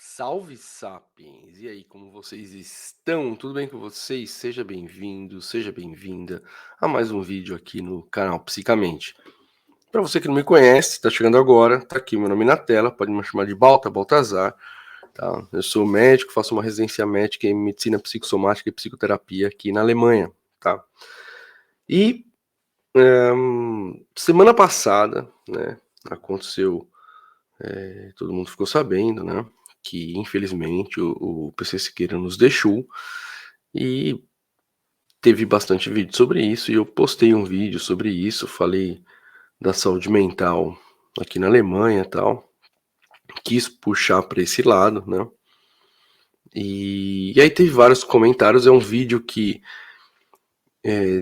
Salve Sapiens! E aí, como vocês estão? Tudo bem com vocês? Seja bem-vindo, seja bem-vinda a mais um vídeo aqui no canal Psicamente. Para você que não me conhece, está chegando agora, tá aqui meu nome na tela, pode me chamar de Baltazar, tá? Eu sou médico, faço uma residência médica em medicina psicossomática e psicoterapia aqui na Alemanha, tá? E semana passada, né, aconteceu, todo mundo ficou sabendo, né, que infelizmente o PC Siqueira nos deixou, e teve bastante vídeo sobre isso, e eu postei um vídeo sobre isso, falei da saúde mental aqui na Alemanha e tal, quis puxar para esse lado, né, e aí teve vários comentários. É um vídeo que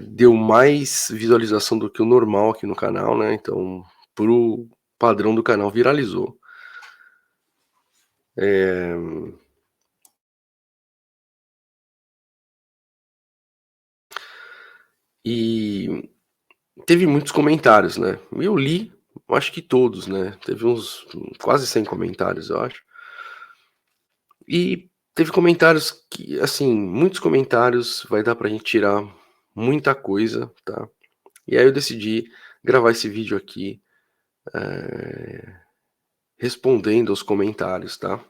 deu mais visualização do que o normal aqui no canal, né, então pro padrão do canal viralizou. E teve muitos comentários, né, eu li, eu acho que todos, né, teve uns quase 100 comentários, eu acho. E teve comentários que, assim, muitos comentários, vai dar pra gente tirar muita coisa, tá. E aí eu decidi gravar esse vídeo aqui, respondendo aos comentários, tá,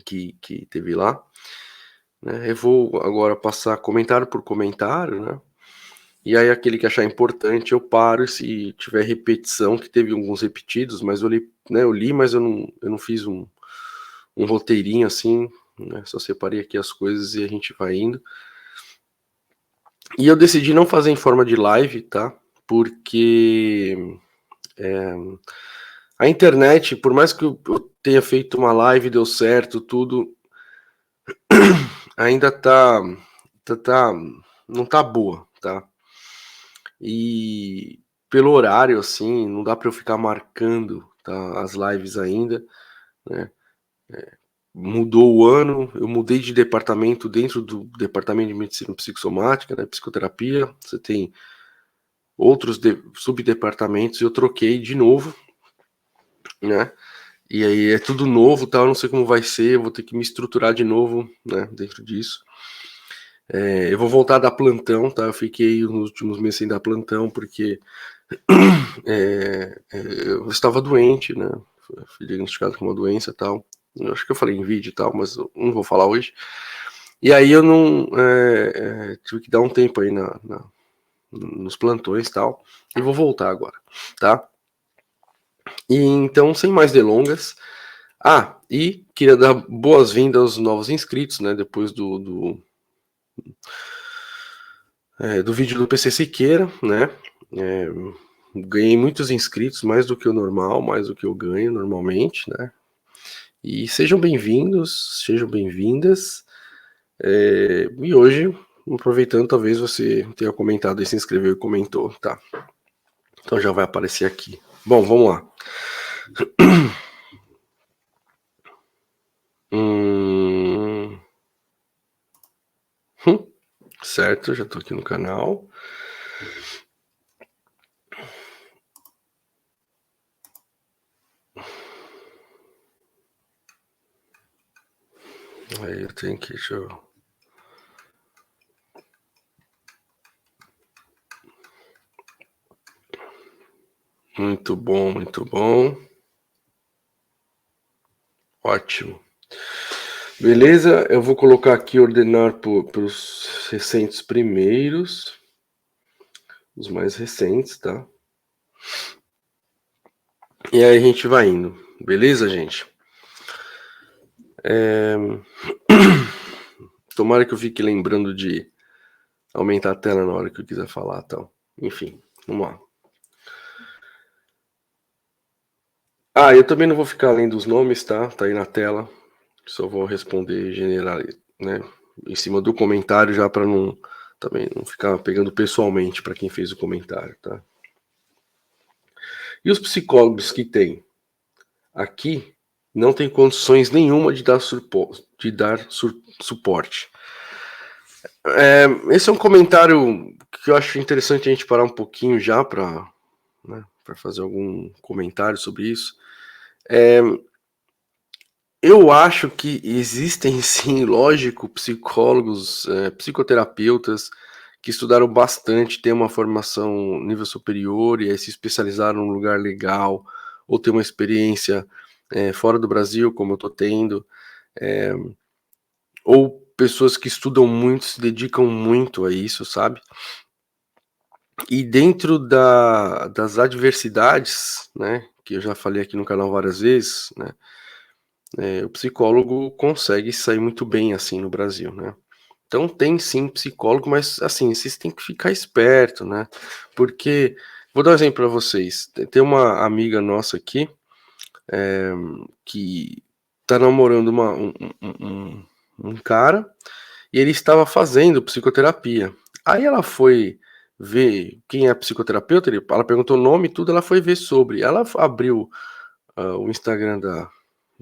que teve lá, né. Eu vou agora passar comentário por comentário, né, e aí aquele que achar importante eu paro, e se tiver repetição, que teve alguns repetidos, mas eu li, mas eu não fiz um roteirinho assim, né, só separei aqui as coisas e a gente vai indo. E eu decidi não fazer em forma de live, tá, porque, eh, a internet, por mais que eu tenha feito uma live, deu certo, tudo, ainda tá não tá boa, tá. E pelo horário, assim, não dá pra eu ficar marcando, tá, as lives ainda, né. Mudou o ano, eu mudei de departamento dentro do departamento de medicina psicossomática, né, psicoterapia, você tem outros subdepartamentos, e eu troquei de novo, né, e aí é tudo novo, tal, eu não sei como vai ser, eu vou ter que me estruturar de novo, né, dentro disso. Eu vou voltar a dar plantão, tá, eu fiquei nos últimos meses sem dar plantão, porque eu estava doente, né, fui diagnosticado com uma doença e tal, eu acho que eu falei em vídeo e tal, mas eu não vou falar hoje. E aí eu não, tive que dar um tempo aí nos plantões e tal, e vou voltar agora, tá. E então, sem mais delongas, e queria dar boas-vindas aos novos inscritos, né, depois do vídeo do PC Siqueira, né, ganhei muitos inscritos, mais do que o normal, mais do que eu ganho normalmente, né, e sejam bem-vindos, sejam bem-vindas, e hoje, aproveitando, talvez você tenha comentado e se inscreveu e comentou, tá, então já vai aparecer aqui. Bom, vamos lá. Hum, certo, já tô aqui no canal. Aí eu tenho que, deixa eu... Muito bom, muito bom. Ótimo. Beleza, eu vou colocar aqui ordenar pelos recentes primeiros, os mais recentes, tá? E aí a gente vai indo, beleza, gente? Tomara que eu fique lembrando de aumentar a tela na hora que eu quiser falar, tal. Enfim, vamos lá. Eu também não vou ficar lendo os nomes, tá? Tá aí na tela. Só vou responder general, né? Em cima do comentário, já para não também não ficar pegando pessoalmente para quem fez o comentário, tá? E os psicólogos que tem aqui não tem condições nenhuma de dar, suporte. Esse é um comentário que eu acho interessante a gente parar um pouquinho já para, né, fazer algum comentário sobre isso. Eu acho que existem sim, lógico, psicólogos, psicoterapeutas que estudaram bastante, têm uma formação nível superior e aí se especializaram num lugar legal, ou têm uma experiência, fora do Brasil, como eu tô tendo, eh, ou pessoas que estudam muito, se dedicam muito a isso, sabe. E dentro das adversidades, né, que eu já falei aqui no canal várias vezes, né, o psicólogo consegue sair muito bem, assim, no Brasil, né. Então tem sim psicólogo, mas, assim, vocês têm que ficar esperto, né, porque vou dar um exemplo para vocês, tem uma amiga nossa aqui, eh, que tá namorando um cara, e ele estava fazendo psicoterapia. Aí ela foi ver quem é psicoterapeuta, ela perguntou o nome e tudo, ela foi ver sobre. Ela abriu, o Instagram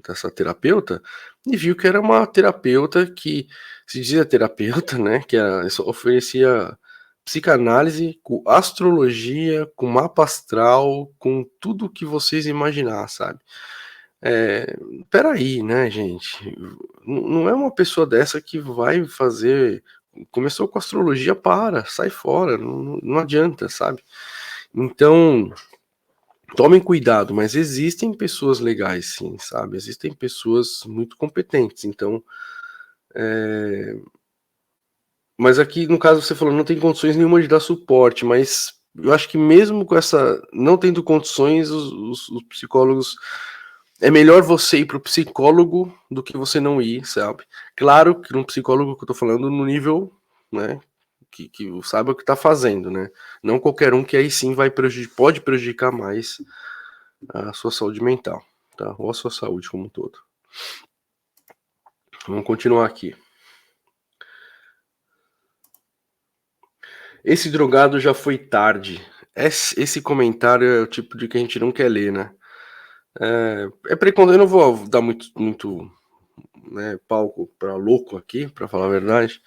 dessa terapeuta e viu que era uma terapeuta que se dizia terapeuta, né, que só oferecia psicanálise com astrologia, com mapa astral, com tudo que vocês imaginar, sabe. Espera aí, né, gente, não é uma pessoa dessa que vai fazer começou com astrologia, para, sai fora, não adianta, sabe. Então, tomem cuidado, mas existem pessoas legais sim, sabe, existem pessoas muito competentes, então, eh, mas aqui no caso você falou, não tem condições nenhuma de dar suporte, mas eu acho que mesmo com essa não tendo condições, os psicólogos é melhor você ir para o psicólogo do que você não ir, sabe. Claro que um psicólogo que eu tô falando no nível, né, que sabe o que tá fazendo, né. Não qualquer um que aí sim vai pode prejudicar mais a sua saúde mental, tá, ou a sua saúde como um todo. Vamos continuar aqui. Esse drogado já foi tarde. Esse comentário é o tipo de que a gente não quer ler, né. Eu não vou dar muito, né, palco pra louco aqui, pra falar a verdade.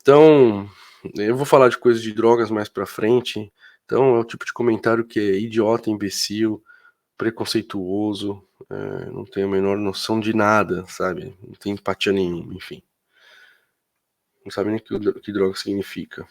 Então, eu vou falar de coisas de drogas mais pra frente, então é o tipo de comentário que é idiota, imbecil, preconceituoso, não tem a menor noção de nada, sabe, não tem empatia nenhuma, enfim. Não sabe nem que droga significa.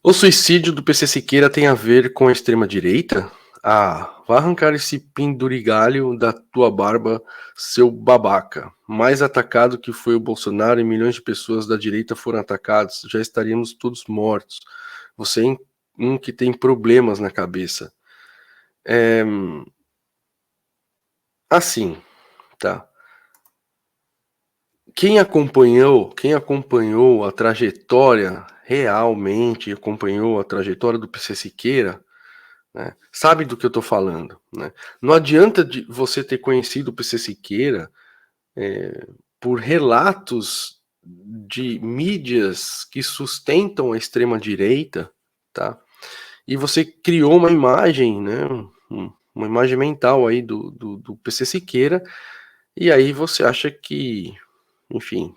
O suicídio do PC Siqueira tem a ver com a extrema direita? Ah, vá arrancar esse pendurigalho da tua barba, seu babaca. Mais atacado que foi o Bolsonaro e milhões de pessoas da direita foram atacados, já estaríamos todos mortos. Você é um que tem problemas na cabeça. É, assim, tá. Quem acompanhou a trajetória, realmente acompanhou a trajetória do PC Siqueira, né, sabe do que eu tô falando, né. Não adianta de você ter conhecido o PC Siqueira, por relatos de mídias que sustentam a extrema direita, tá, e você criou uma imagem, né, uma imagem mental aí do PC Siqueira, e aí você acha que, enfim,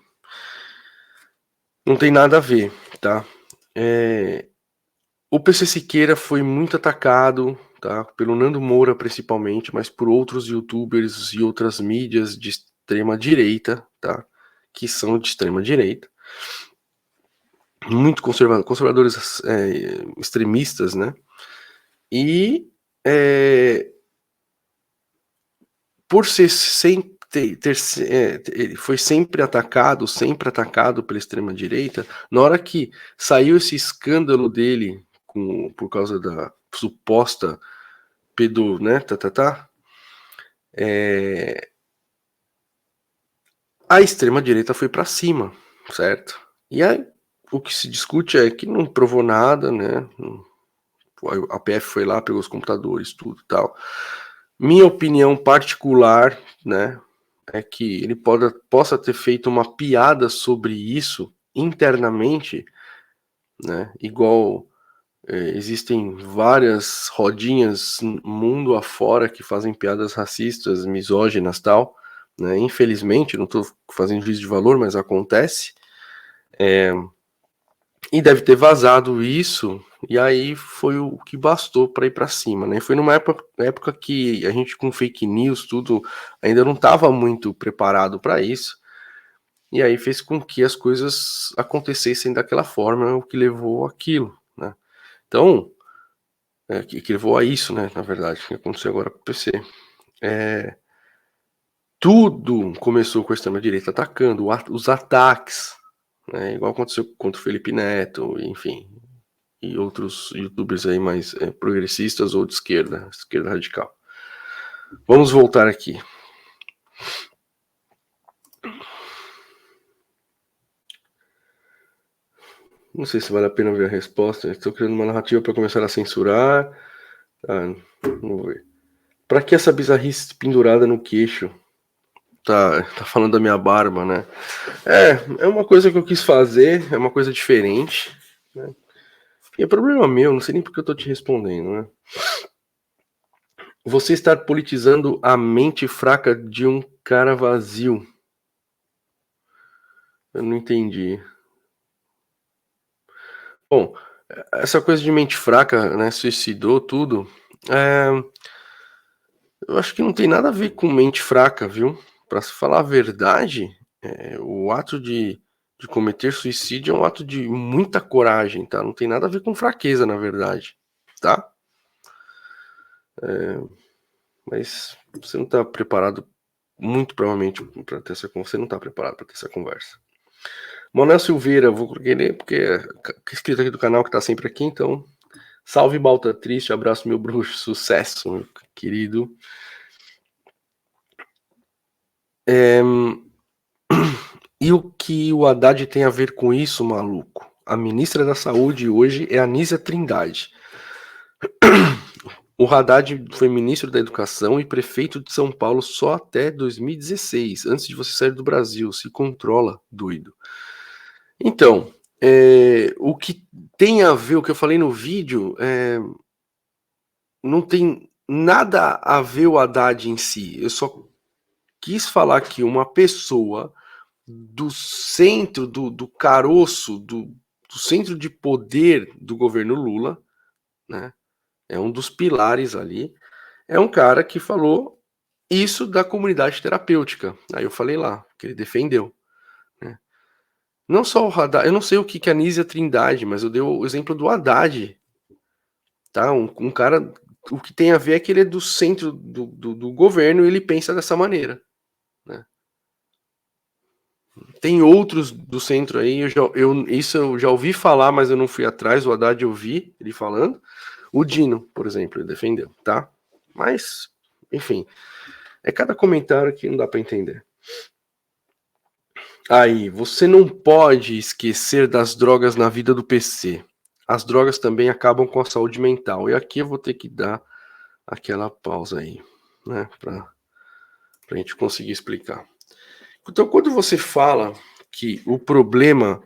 não tem nada a ver, tá. Eh, o PC Siqueira foi muito atacado, tá, pelo Nando Moura principalmente, mas por outros youtubers e outras mídias de extrema direita, tá, que são de extrema direita, muito conservadores, extremistas, né, e, eh, por ser sem ter se ele foi sempre atacado pela extrema direita, na hora que saiu esse escândalo dele por causa da suposta né, tá-tá-tá, eh, a extrema direita foi pra cima, certo. E aí, o que se discute é que não provou nada, né, a PF foi lá, pegou os computadores, tudo e tal. Minha opinião particular, né, é que ele possa ter feito uma piada sobre isso internamente, né, igual, existem várias rodinhas mundo afora que fazem piadas racistas, misóginas, tal, né, infelizmente, não tô fazendo juízo de valor, mas acontece. E deve ter vazado isso, E aí foi o que bastou para ir para cima, né? Foi numa época que a gente com fake news, tudo, ainda não estava muito preparado para isso. E aí fez com que as coisas acontecessem daquela forma, o que levou aquilo, né? Então, que levou a isso, né? Na verdade, que aconteceu agora com o PC. Tudo começou com a extrema-direita atacando, os ataques, né? Igual aconteceu contra o Felipe Neto, enfim, e outros youtubers aí mais progressistas ou de esquerda radical. Vamos voltar aqui. Não sei se vale a pena ver a resposta. Estou criando uma narrativa para começar a censurar. Não vou ver. Para que essa bizarrice pendurada no queixo? Tá falando da minha barba, né? É uma coisa que eu quis fazer, é uma coisa diferente, né? E é problema meu, não sei nem porque eu tô te respondendo, né? Você está politizando a mente fraca de um cara vazio. Eu não entendi. Bom, essa coisa de mente fraca, né? Suicidou tudo. Eu acho que não tem nada a ver com mente fraca, viu? Para se falar a verdade, o ato de cometer suicídio é um ato de muita coragem, tá? Não tem nada a ver com fraqueza, na verdade, tá? Mas você não tá preparado, muito provavelmente, para ter essa conversa. Você não tá preparado para ter essa conversa. Manuel Silveira, vou querer, porque é inscrito aqui do canal que tá sempre aqui, então. Salve Balta Triste, abraço meu bruxo, sucesso, meu querido. E o que o Haddad tem a ver com isso, maluco? A ministra da Saúde hoje é Anísia Trindade. O Haddad foi ministro da Educação e prefeito de São Paulo só até 2016, antes de você sair do Brasil. Se controla, doido. Então, o que tem a ver, o que eu falei no vídeo, não tem nada a ver o Haddad em si. Eu só quis falar que uma pessoa do centro, do caroço, do centro de poder do governo Lula, né? É um dos pilares ali. É um cara que falou isso da comunidade terapêutica. Aí eu falei lá, que ele defendeu. Né? Não só o Haddad, eu não sei o que é a Anísia Trindade, mas eu dei o exemplo do Haddad. Tá? Um cara, o que tem a ver é que ele é do centro do governo e ele pensa dessa maneira. Né? Tem outros do centro aí, isso eu já ouvi falar, mas eu não fui atrás. O Haddad eu vi ele falando. O Dino, por exemplo, ele defendeu, tá? Mas, enfim, é cada comentário que não dá para entender. Aí, você não pode esquecer das drogas na vida do PC. As drogas também acabam com a saúde mental. E aqui eu vou ter que dar aquela pausa aí, né? Pra gente conseguir explicar. Então, quando você fala que o problema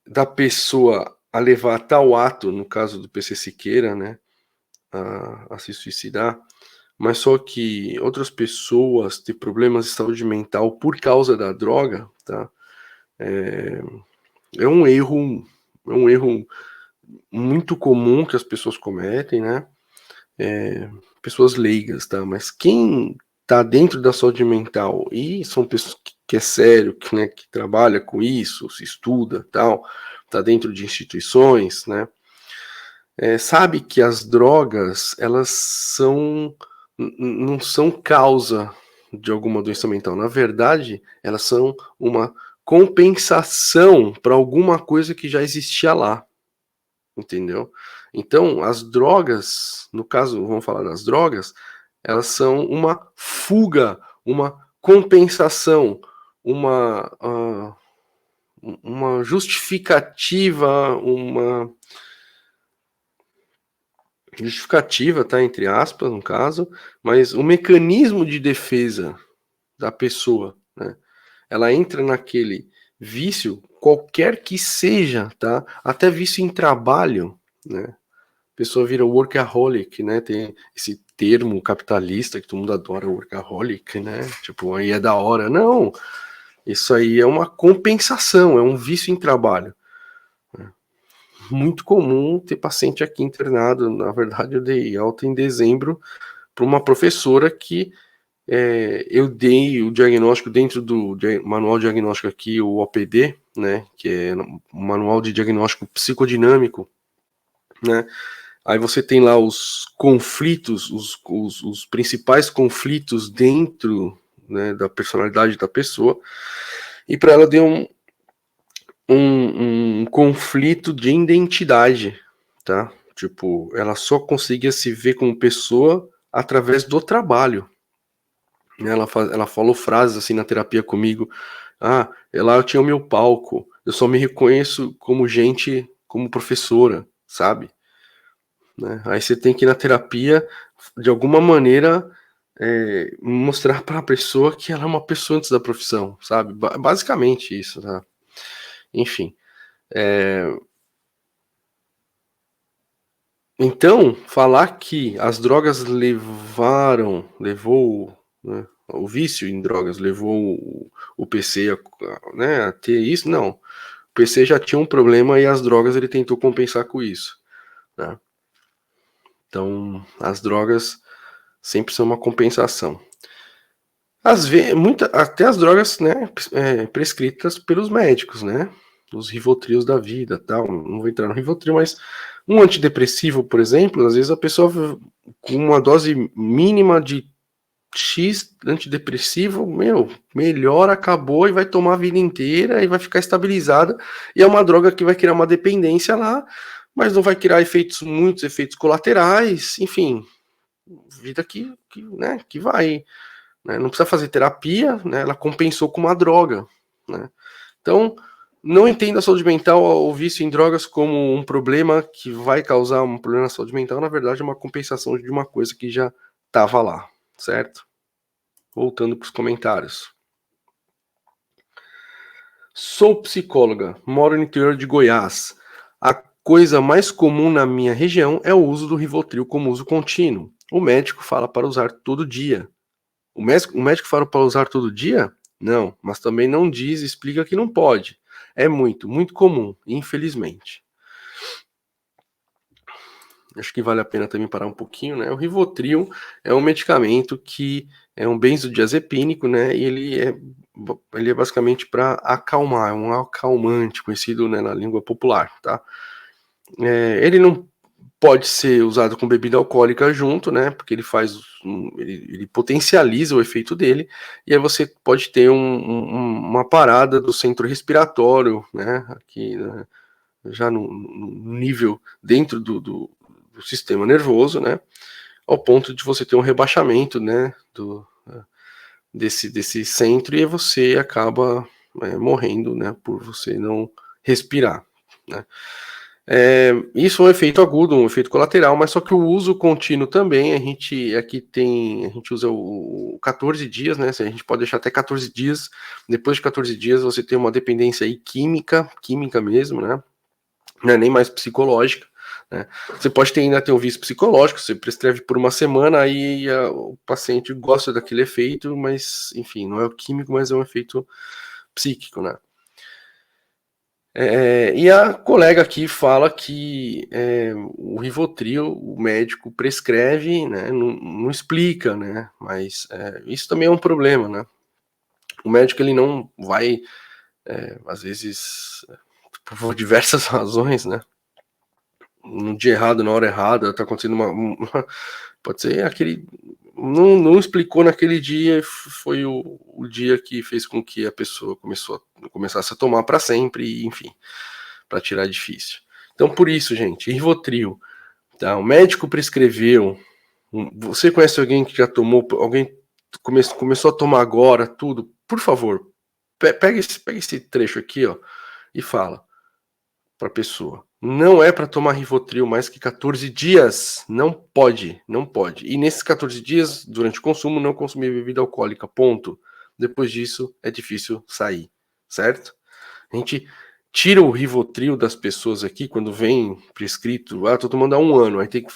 da pessoa a levar a tal ato, no caso do PC Siqueira, né? A se suicidar, mas só que outras pessoas têm problemas de saúde mental por causa da droga, tá? É um erro muito comum que as pessoas cometem, né? Pessoas leigas, tá? Mas quem tá dentro da saúde mental e são pessoas que é sério, que, né, que trabalha com isso, se estuda, tal, tá dentro de instituições, né? Sabe que as drogas, elas não são causa de alguma doença mental. Na verdade, elas são uma compensação para alguma coisa que já existia lá, entendeu? Então, as drogas, no caso, vamos falar das drogas, elas são uma fuga, uma compensação, uma justificativa, tá, entre aspas, no caso, mas o mecanismo de defesa da pessoa, né? Ela entra naquele vício, qualquer que seja, tá? Até vício em trabalho, né? A pessoa vira workaholic, né? Tem esse termo capitalista que todo mundo adora, workaholic, né? Tipo, aí é da hora. Não, isso aí é uma compensação, é um vício em trabalho. muito comum ter paciente aqui internado. Na verdade, eu dei alta em dezembro para uma professora que eu dei o diagnóstico dentro do manual diagnóstico aqui, o OPD, né, que é o manual de diagnóstico psicodinâmico, né. Aí você tem lá os conflitos, os principais conflitos dentro, né, da personalidade da pessoa, e para ela deu um conflito de identidade, tá? Tipo, ela só conseguia se ver como pessoa através do trabalho. Ela falou frases assim na terapia comigo. Ah, lá eu tinha o meu palco. Eu só me reconheço como gente, como professora, sabe? Né? Aí você tem que ir na terapia, de alguma maneira, mostrar para a pessoa que ela é uma pessoa antes da profissão, sabe? Basicamente isso, tá? Enfim. Então, falar que as drogas levou, né, o vício em drogas levou o PC né, a ter isso, não. O PC já tinha um problema e as drogas ele tentou compensar com isso, né? Então, as drogas sempre são uma compensação. Às vezes, até as drogas, né, prescritas pelos médicos, né? Os Rivotrios da vida, tal. Não vou entrar no Rivotril, mas um antidepressivo, por exemplo, às vezes a pessoa com uma dose mínima de X antidepressivo, meu, melhor, acabou e vai tomar a vida inteira e vai ficar estabilizada. E é uma droga que vai criar uma dependência lá, mas não vai criar muitos efeitos colaterais, enfim, vida né, que vai, né, não precisa fazer terapia, né, ela compensou com uma droga, né. Então, não entenda a saúde mental ou vício em drogas como um problema que vai causar um problema na saúde mental, na verdade é uma compensação de uma coisa que já estava lá, certo? Voltando para os comentários. Sou psicóloga, moro no interior de Goiás. A coisa mais comum na minha região é o uso do Rivotril como uso contínuo. O médico fala para usar todo dia. O médico fala para usar todo dia? Não, mas também não diz, explica que não pode. É muito, muito comum, infelizmente. Acho que vale a pena também parar um pouquinho, né? O Rivotril é um medicamento que é um benzodiazepínico, né? E ele é basicamente para acalmar, é um acalmante, conhecido, né, na língua popular, tá? Ele não pode ser usado com bebida alcoólica junto, né? Porque ele potencializa o efeito dele, e aí você pode ter uma parada do centro respiratório, né? Aqui, né, já no nível dentro do sistema nervoso, né? Ao ponto de você ter um rebaixamento, né? Desse centro, e aí você acaba morrendo, né? Por você não respirar, né? Isso é um efeito agudo, um efeito colateral, mas só que o uso contínuo também, a gente usa o 14 dias, né? A gente pode deixar até 14 dias. Depois de 14 dias você tem uma dependência aí química mesmo, né? Não é nem mais psicológica, né? Você pode ainda ter um vício psicológico, você prescreve por uma semana, aí o paciente gosta daquele efeito, mas enfim, não é o químico, mas é um efeito psíquico, né? E a colega aqui fala que o Rivotril, o médico prescreve, né, não explica, né, mas isso também é um problema, né? O médico ele não vai, às vezes, por diversas razões, né, no dia errado, na hora errada, tá acontecendo pode ser aquele, não explicou naquele dia, foi o dia que fez com que a pessoa começasse a tomar para sempre, enfim, para tirar é difícil. Então, por isso, gente, Rivotril, tá? O médico prescreveu. Você conhece alguém que já tomou? Alguém começou a tomar agora, tudo? Por favor, pega esse trecho aqui, ó, e fala para a pessoa. Não é para tomar Rivotril mais que 14 dias. Não pode, não pode. E nesses 14 dias, durante o consumo, não consumir bebida alcoólica. Ponto. Depois disso, é difícil sair, certo? A gente tira o Rivotril das pessoas aqui quando vem prescrito. Ah, tô tomando há 1 ano, aí tem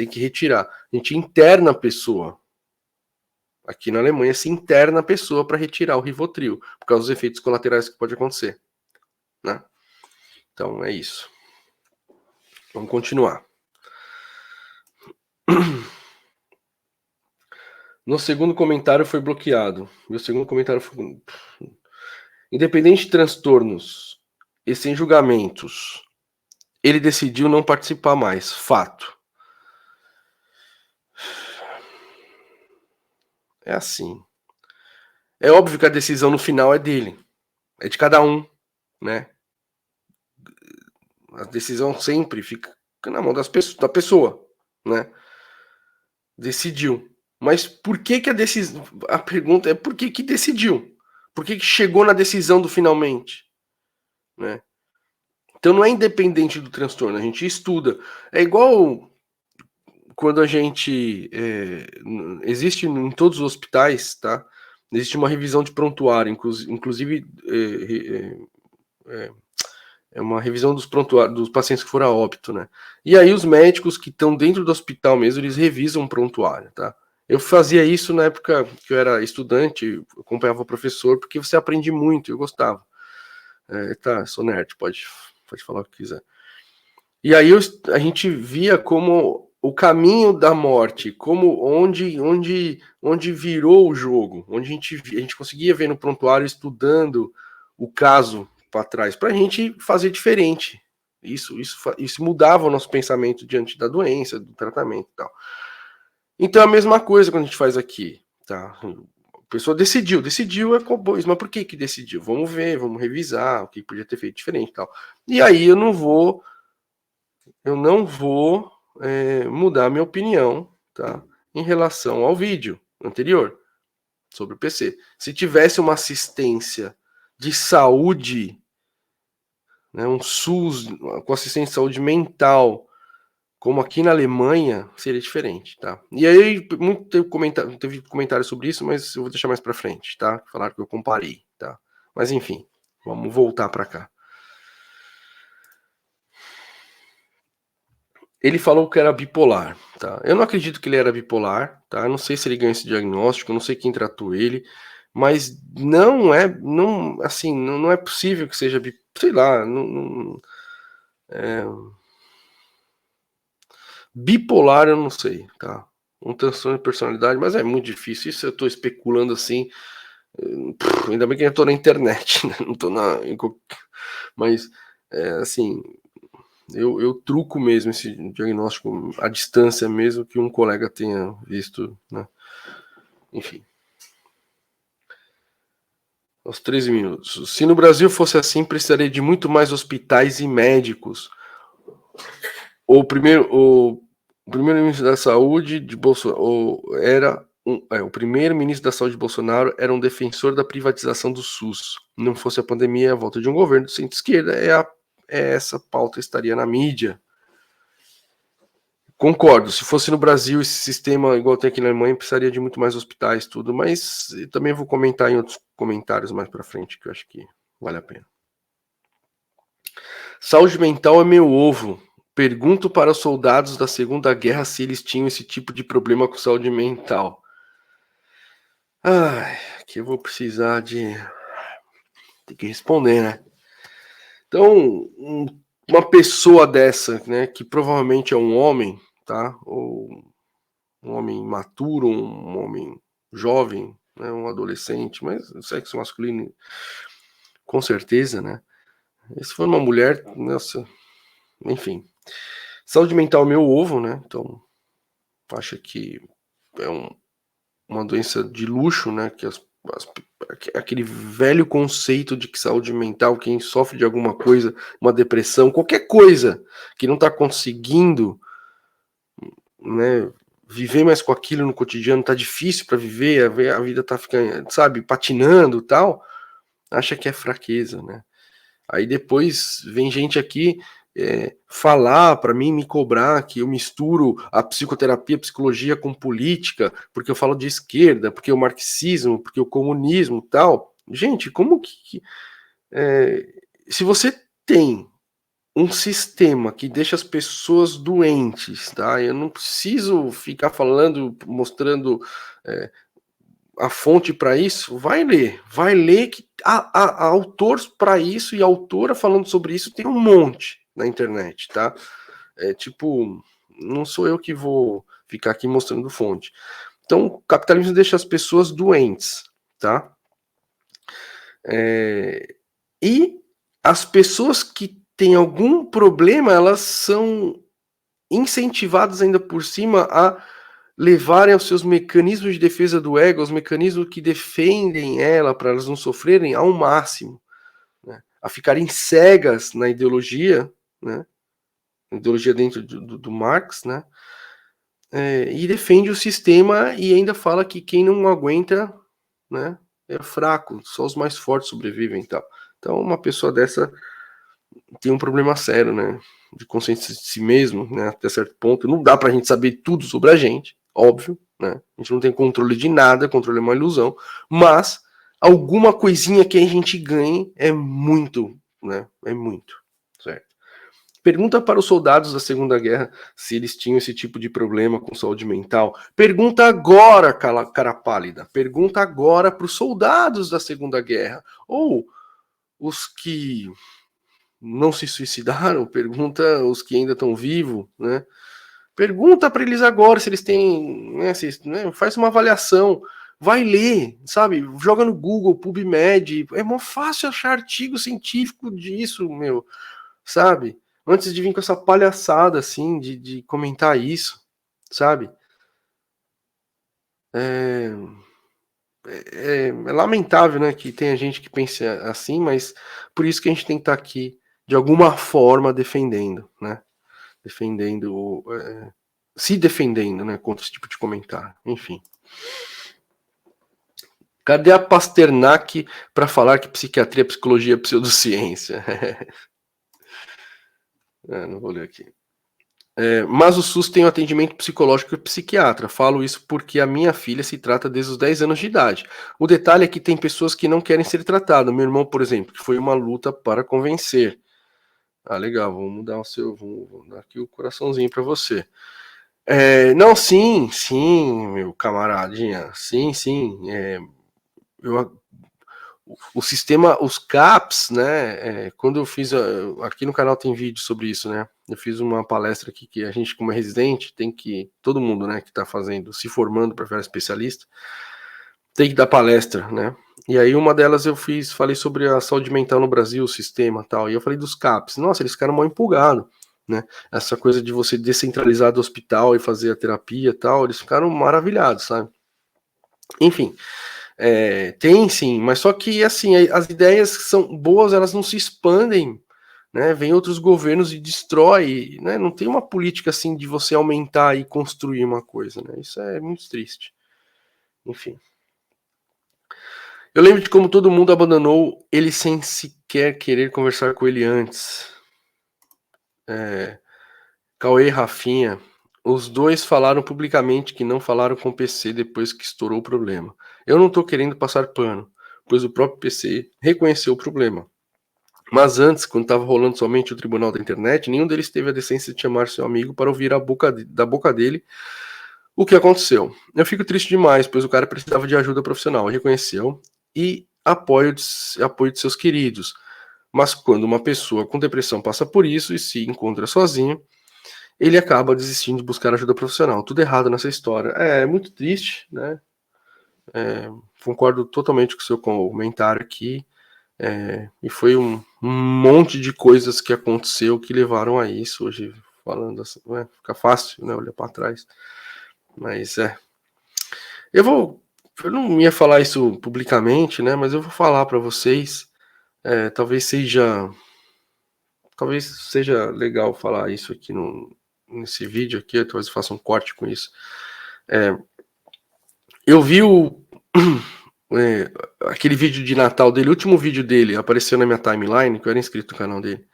que retirar. A gente interna a pessoa. Aqui na Alemanha se interna a pessoa para retirar o Rivotril, por causa dos efeitos colaterais que pode acontecer, né? Então é isso. Vamos continuar. No segundo comentário foi bloqueado. Meu segundo comentário foi... Independente de transtornos e sem julgamentos, ele decidiu não participar mais. Fato. É assim. É óbvio que a decisão no final é dele. É de cada um, né? A decisão sempre fica na mão da pessoa, né? Decidiu. Mas por que que a decisão... A pergunta é por que que decidiu? Por que que chegou na decisão do finalmente? Né? Então não é independente do transtorno, a gente estuda. É igual quando a gente... existe em todos os hospitais, tá? Existe uma revisão de prontuário, inclusive é uma revisão dos prontuários dos pacientes que foram a óbito, né? E aí os médicos que estão dentro do hospital mesmo, eles revisam o prontuário, tá? Eu fazia isso na época que eu era estudante, acompanhava o professor, porque você aprende muito, eu gostava. Tá, sou nerd, pode falar o que quiser. E aí a gente via como o caminho da morte, como onde virou o jogo, onde a gente conseguia ver no prontuário estudando o caso para trás, para a gente fazer diferente. Isso mudava o nosso pensamento diante da doença, do tratamento e tal. Então é a mesma coisa quando a gente faz aqui, tá? A pessoa decidiu é mas por que decidiu? Vamos ver, vamos revisar o que podia ter feito diferente e tal. E aí eu não vou mudar minha opinião, tá? Em relação ao vídeo anterior sobre o PC. Se tivesse uma assistência de saúde, né, um SUS com assistência de saúde mental, como aqui na Alemanha, seria diferente, tá? E aí teve comentário sobre isso, mas eu vou deixar mais para frente, tá? Falaram que eu comparei, tá? Mas enfim, vamos voltar para cá. Ele falou que era bipolar, tá? Eu não acredito que ele era bipolar, tá? Eu não sei se ele ganhou esse diagnóstico, eu não sei quem tratou ele, mas não é possível que seja sei lá, bipolar eu não sei, tá? Um transtorno de personalidade, mas é muito difícil. Isso eu tô especulando assim. Ainda bem que eu tô na internet, né? Não tô mas assim, eu truco mesmo esse diagnóstico à distância, mesmo que um colega tenha visto, né? Enfim. Aos 13 minutos. Se no Brasil fosse assim, precisaria de muito mais hospitais e médicos. O primeiro-ministro da Saúde de Bolsonaro o primeiro-ministro da Saúde de Bolsonaro era um defensor da privatização do SUS. Não fosse a pandemia, a volta de um governo de centro-esquerda, essa pauta estaria na mídia. Concordo, se fosse no Brasil esse sistema igual tem aqui na Alemanha, precisaria de muito mais hospitais, tudo, mas também vou comentar em outros comentários mais para frente, que eu acho que vale a pena. Saúde mental é meu ovo. Pergunto para os soldados da Segunda Guerra se eles tinham esse tipo de problema com saúde mental. Ai, que eu vou precisar ter que responder, né? Então, uma pessoa dessa, né, que provavelmente é um homem, tá? Ou um homem maturo, um homem jovem, né, um adolescente, mas sexo masculino, com certeza, né? E se for uma mulher, nossa, enfim. Saúde mental é meu ovo, né? Então, acho que é uma doença de luxo, né? Que aquele velho conceito de que saúde mental, quem sofre de alguma coisa, uma depressão, qualquer coisa que não está conseguindo, né, viver mais com aquilo no cotidiano, tá difícil para viver, a vida tá ficando, sabe, patinando, tal, acha que é fraqueza, né? Aí depois vem gente aqui falar para mim, me cobrar que eu misturo a psicoterapia, a psicologia com política, porque eu falo de esquerda, porque o marxismo, porque o comunismo, tal. Gente, como que se você tem um sistema que deixa as pessoas doentes, tá? Eu não preciso ficar falando, mostrando a fonte para isso. Vai ler que há autores para isso e a autora falando sobre isso tem um monte na internet, tá? tipo, não sou eu que vou ficar aqui mostrando fonte. Então, o capitalismo deixa as pessoas doentes, tá? E as pessoas que têm algum problema, elas são incentivadas ainda por cima a levarem os seus mecanismos de defesa do ego, os mecanismos que defendem ela para elas não sofrerem ao máximo, né? A ficarem cegas na ideologia, né? Ideologia dentro do Marx, né? E defende o sistema e ainda fala que quem não aguenta, né, é fraco, só os mais fortes sobrevivem e tal. Então, uma pessoa dessa tem um problema sério, né, de consciência de si mesmo, né, até certo ponto. Não dá pra gente saber tudo sobre a gente, óbvio, né, a gente não tem controle de nada, controle é uma ilusão, mas alguma coisinha que a gente ganhe é muito, né, é muito, certo? Pergunta para os soldados da Segunda Guerra se eles tinham esse tipo de problema com saúde mental. Pergunta agora, cara pálida. Pergunta agora para os soldados da Segunda Guerra. Ou os que não se suicidaram, pergunta os que ainda estão vivos, né? Pergunta para eles agora se eles têm, né, faz uma avaliação, vai ler, sabe? Joga no Google, PubMed, é mó fácil achar artigo científico disso, meu, sabe? Antes de vir com essa palhaçada, assim, de comentar isso, sabe? É lamentável, né, que tenha gente que pense assim, mas por isso que a gente tem que estar aqui, de alguma forma, defendendo, né? Defendendo, se defendendo, né, contra esse tipo de comentário. Enfim. Cadê a Pasternak para falar que psiquiatria, psicologia é pseudociência? Não vou ler aqui. Mas o SUS tem um atendimento psicológico e psiquiatra. Falo isso porque a minha filha se trata desde os 10 anos de idade. O detalhe é que tem pessoas que não querem ser tratadas. Meu irmão, por exemplo, que foi uma luta para convencer. Ah, legal, vamos mudar o seu. Vou dar aqui o coraçãozinho para você. Não, sim, meu camaradinha. Sim. Eu o sistema, os CAPs, né? Quando eu fiz. Aqui no canal tem vídeo sobre isso, né? Eu fiz uma palestra aqui que a gente, como é residente, tem que. Todo mundo, né, que está fazendo, se formando para virar especialista, tem que dar palestra, né? E aí, uma delas eu falei sobre a saúde mental no Brasil, o sistema e tal. E eu falei dos CAPs. Nossa, eles ficaram mal empolgados, né? Essa coisa de você descentralizar do hospital e fazer a terapia e tal, eles ficaram maravilhados, sabe? Enfim. Tem sim, mas só que assim, as ideias que são boas, elas não se expandem, né? Vem outros governos e destrói, né? Não tem uma política assim de você aumentar e construir uma coisa, né? Isso é muito triste. Enfim. Eu lembro de como todo mundo abandonou ele sem sequer querer conversar com ele antes. Cauê e Rafinha, os dois falaram publicamente que não falaram com o PC depois que estourou o problema. Eu não tô querendo passar pano, pois o próprio PC reconheceu o problema. Mas antes, quando estava rolando somente o tribunal da internet, nenhum deles teve a decência de chamar seu amigo para ouvir da boca dele o que aconteceu. Eu fico triste demais, pois o cara precisava de ajuda profissional, reconheceu, e apoio de seus queridos. Mas quando uma pessoa com depressão passa por isso e se encontra sozinho, ele acaba desistindo de buscar ajuda profissional. Tudo errado nessa história. É muito triste, né? Concordo totalmente com o seu comentário aqui. E foi um monte de coisas que aconteceu que levaram a isso. Hoje, falando assim, fica fácil, né? Olhar para trás. Mas eu não ia falar isso publicamente, né? Mas eu vou falar para vocês. Talvez seja legal falar isso aqui nesse vídeo aqui. Talvez eu faça um corte com isso. Eu vi aquele vídeo de Natal dele, o último vídeo dele, apareceu na minha timeline, que eu era inscrito no canal dele.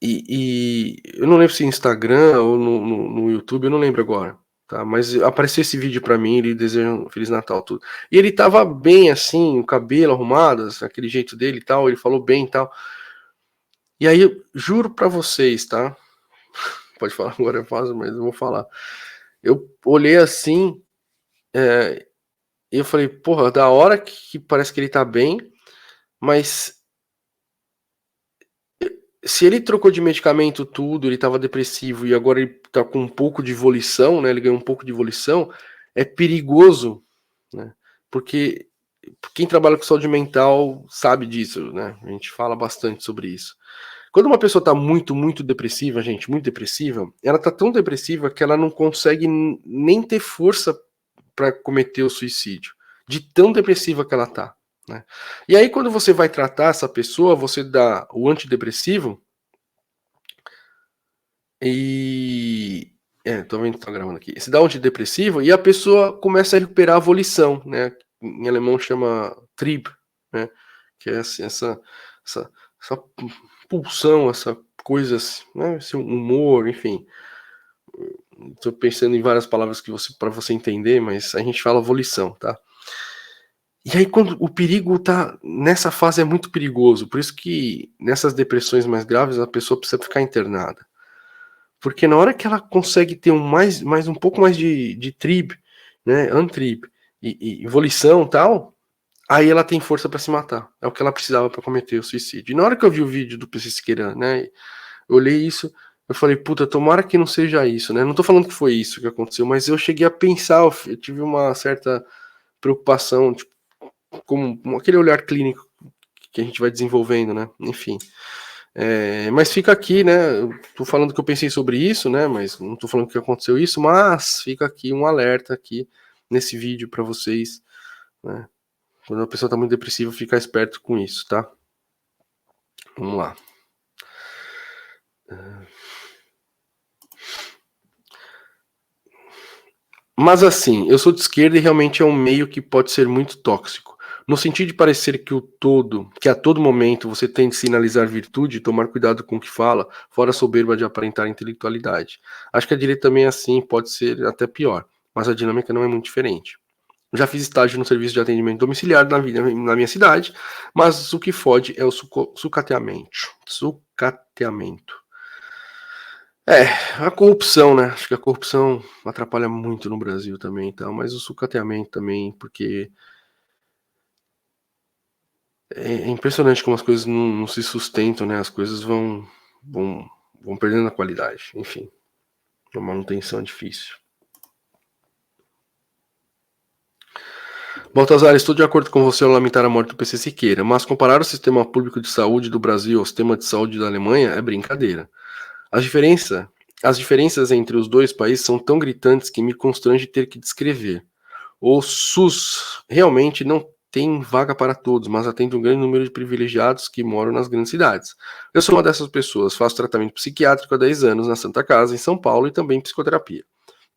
E eu não lembro se Instagram ou no YouTube, eu não lembro agora, tá? Mas apareceu esse vídeo pra mim, ele desejando Feliz Natal, tudo. E ele tava bem assim, o cabelo arrumado, aquele jeito dele e tal, ele falou bem e tal. E aí, eu juro pra vocês, tá? Pode falar agora, eu faço, mas eu vou falar. Eu olhei assim, e eu falei, porra, da hora que parece que ele tá bem, mas se ele trocou de medicamento tudo, ele estava depressivo e agora ele está com um pouco de volição, né? Ele ganhou um pouco de volição, é perigoso, né? Porque quem trabalha com saúde mental sabe disso, né? A gente fala bastante sobre isso. Quando uma pessoa está muito, muito depressiva, gente, muito depressiva, ela está tão depressiva que ela não consegue nem ter força para cometer o suicídio, de tão depressiva que ela está. Né? E aí, quando você vai tratar essa pessoa, você dá o antidepressivo e. Tô vendo que tá gravando aqui. Você dá o antidepressivo e a pessoa começa a recuperar a volição, né? Em alemão chama Trieb, né? Que é assim, essa pulsão, essa coisa, né? Esse humor, enfim. Estou pensando em várias palavras que para você entender, mas a gente fala volição, tá? E aí, quando o perigo tá nessa fase, é muito perigoso. Por isso que nessas depressões mais graves a pessoa precisa ficar internada. Porque na hora que ela consegue ter mais um pouco mais de trib, né, antrib e volição e tal, aí ela tem força para se matar. É o que ela precisava para cometer o suicídio. E na hora que eu vi o vídeo do PC Siqueira, né, eu olhei isso, eu falei, puta, tomara que não seja isso, né? Não tô falando que foi isso que aconteceu, mas eu cheguei a pensar, eu tive uma certa preocupação, tipo, como aquele olhar clínico que a gente vai desenvolvendo, né? Enfim. Mas fica aqui, né? Eu tô falando que eu pensei sobre isso, né? Mas não tô falando que aconteceu isso, mas fica aqui um alerta aqui nesse vídeo para vocês, né? Quando a pessoa tá muito depressiva, ficar esperto com isso, tá? Vamos lá. Mas assim, eu sou de esquerda e realmente é um meio que pode ser muito tóxico. No sentido de parecer que a todo momento você tem de sinalizar virtude e tomar cuidado com o que fala, fora a soberba de aparentar intelectualidade. Acho que a direita também é assim, pode ser até pior, mas a dinâmica não é muito diferente. Já fiz estágio no serviço de atendimento domiciliar na minha cidade, mas o que fode é o sucateamento. Sucateamento. A corrupção, né? Acho que a corrupção atrapalha muito no Brasil também, então, mas o sucateamento também, porque é impressionante como as coisas não se sustentam, né? As coisas vão, vão perdendo a qualidade. Enfim, a manutenção é difícil. Baltazar, estou de acordo com você ao lamentar a morte do PC Siqueira, mas comparar o sistema público de saúde do Brasil ao sistema de saúde da Alemanha é brincadeira. As diferenças entre os dois países são tão gritantes que me constrange ter que descrever. O SUS realmente não tem vaga para todos, mas atende um grande número de privilegiados que moram nas grandes cidades. Eu sou uma dessas pessoas, faço tratamento psiquiátrico há 10 anos na Santa Casa, em São Paulo, e também psicoterapia.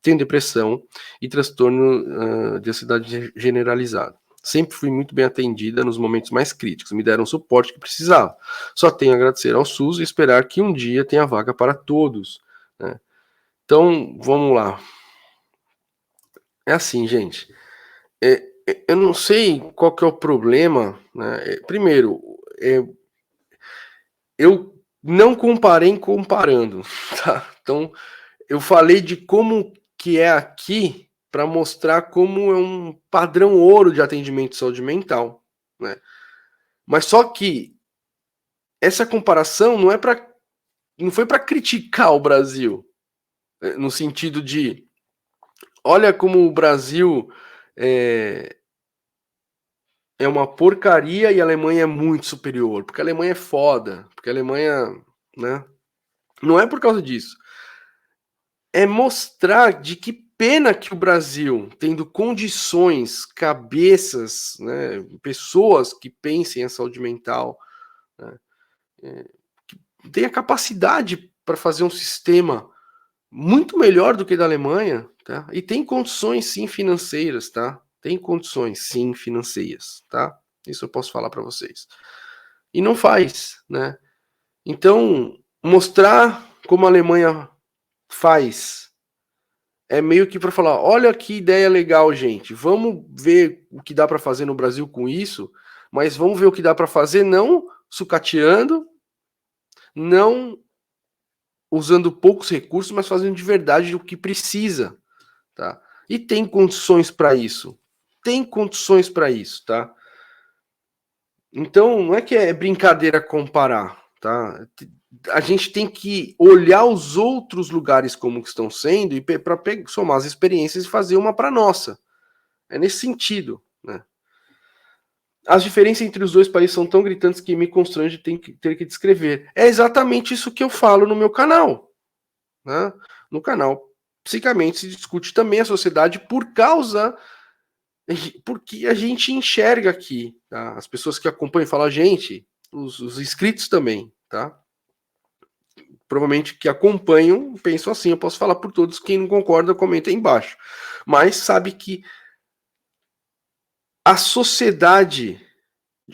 Tenho depressão e transtorno de ansiedade generalizado. Sempre fui muito bem atendida nos momentos mais críticos, me deram o suporte que precisava. Só tenho a agradecer ao SUS e esperar que um dia tenha vaga para todos. Né? Então, vamos lá. É assim, gente. Eu não sei qual que é o problema. Né? Primeiro, eu não comparei comparando. Tá? Então, eu falei de como que é aqui para mostrar como é um padrão ouro de atendimento de saúde mental. Né? Mas só que essa comparação não foi para criticar o Brasil, no sentido de olha como o Brasil é uma porcaria e a Alemanha é muito superior, porque a Alemanha é foda, porque a Alemanha, né? Não é por causa disso. É mostrar de que pena que o Brasil, tendo condições, cabeças, né, pessoas que pensem em saúde mental, né, que tenha capacidade para fazer um sistema muito melhor do que da Alemanha, tá? E tem condições sim financeiras, tá? Tem condições sim financeiras, tá? Isso eu posso falar para vocês. E não faz, né? Então, mostrar como a Alemanha faz é meio que para falar, olha que ideia legal, gente. Vamos ver o que dá para fazer no Brasil com isso, mas vamos ver o que dá para fazer não sucateando, não usando poucos recursos, mas fazendo de verdade o que precisa, tá? E tem condições para isso. Tem condições para isso, tá? Então, não é que é brincadeira comparar, tá? a gente tem que olhar os outros lugares como estão sendo e para somar as experiências e fazer uma para nossa. É nesse sentido, né? As diferenças entre os dois países são tão gritantes que me constrange ter que descrever. É exatamente isso que eu falo no meu canal, né? No canal Psicamente se discute também a sociedade porque a gente enxerga aqui, tá? As pessoas que acompanham falam, gente, os inscritos também, tá? Provavelmente que acompanham pensam assim, eu posso falar por todos, quem não concorda, comenta aí embaixo. Mas sabe que a sociedade,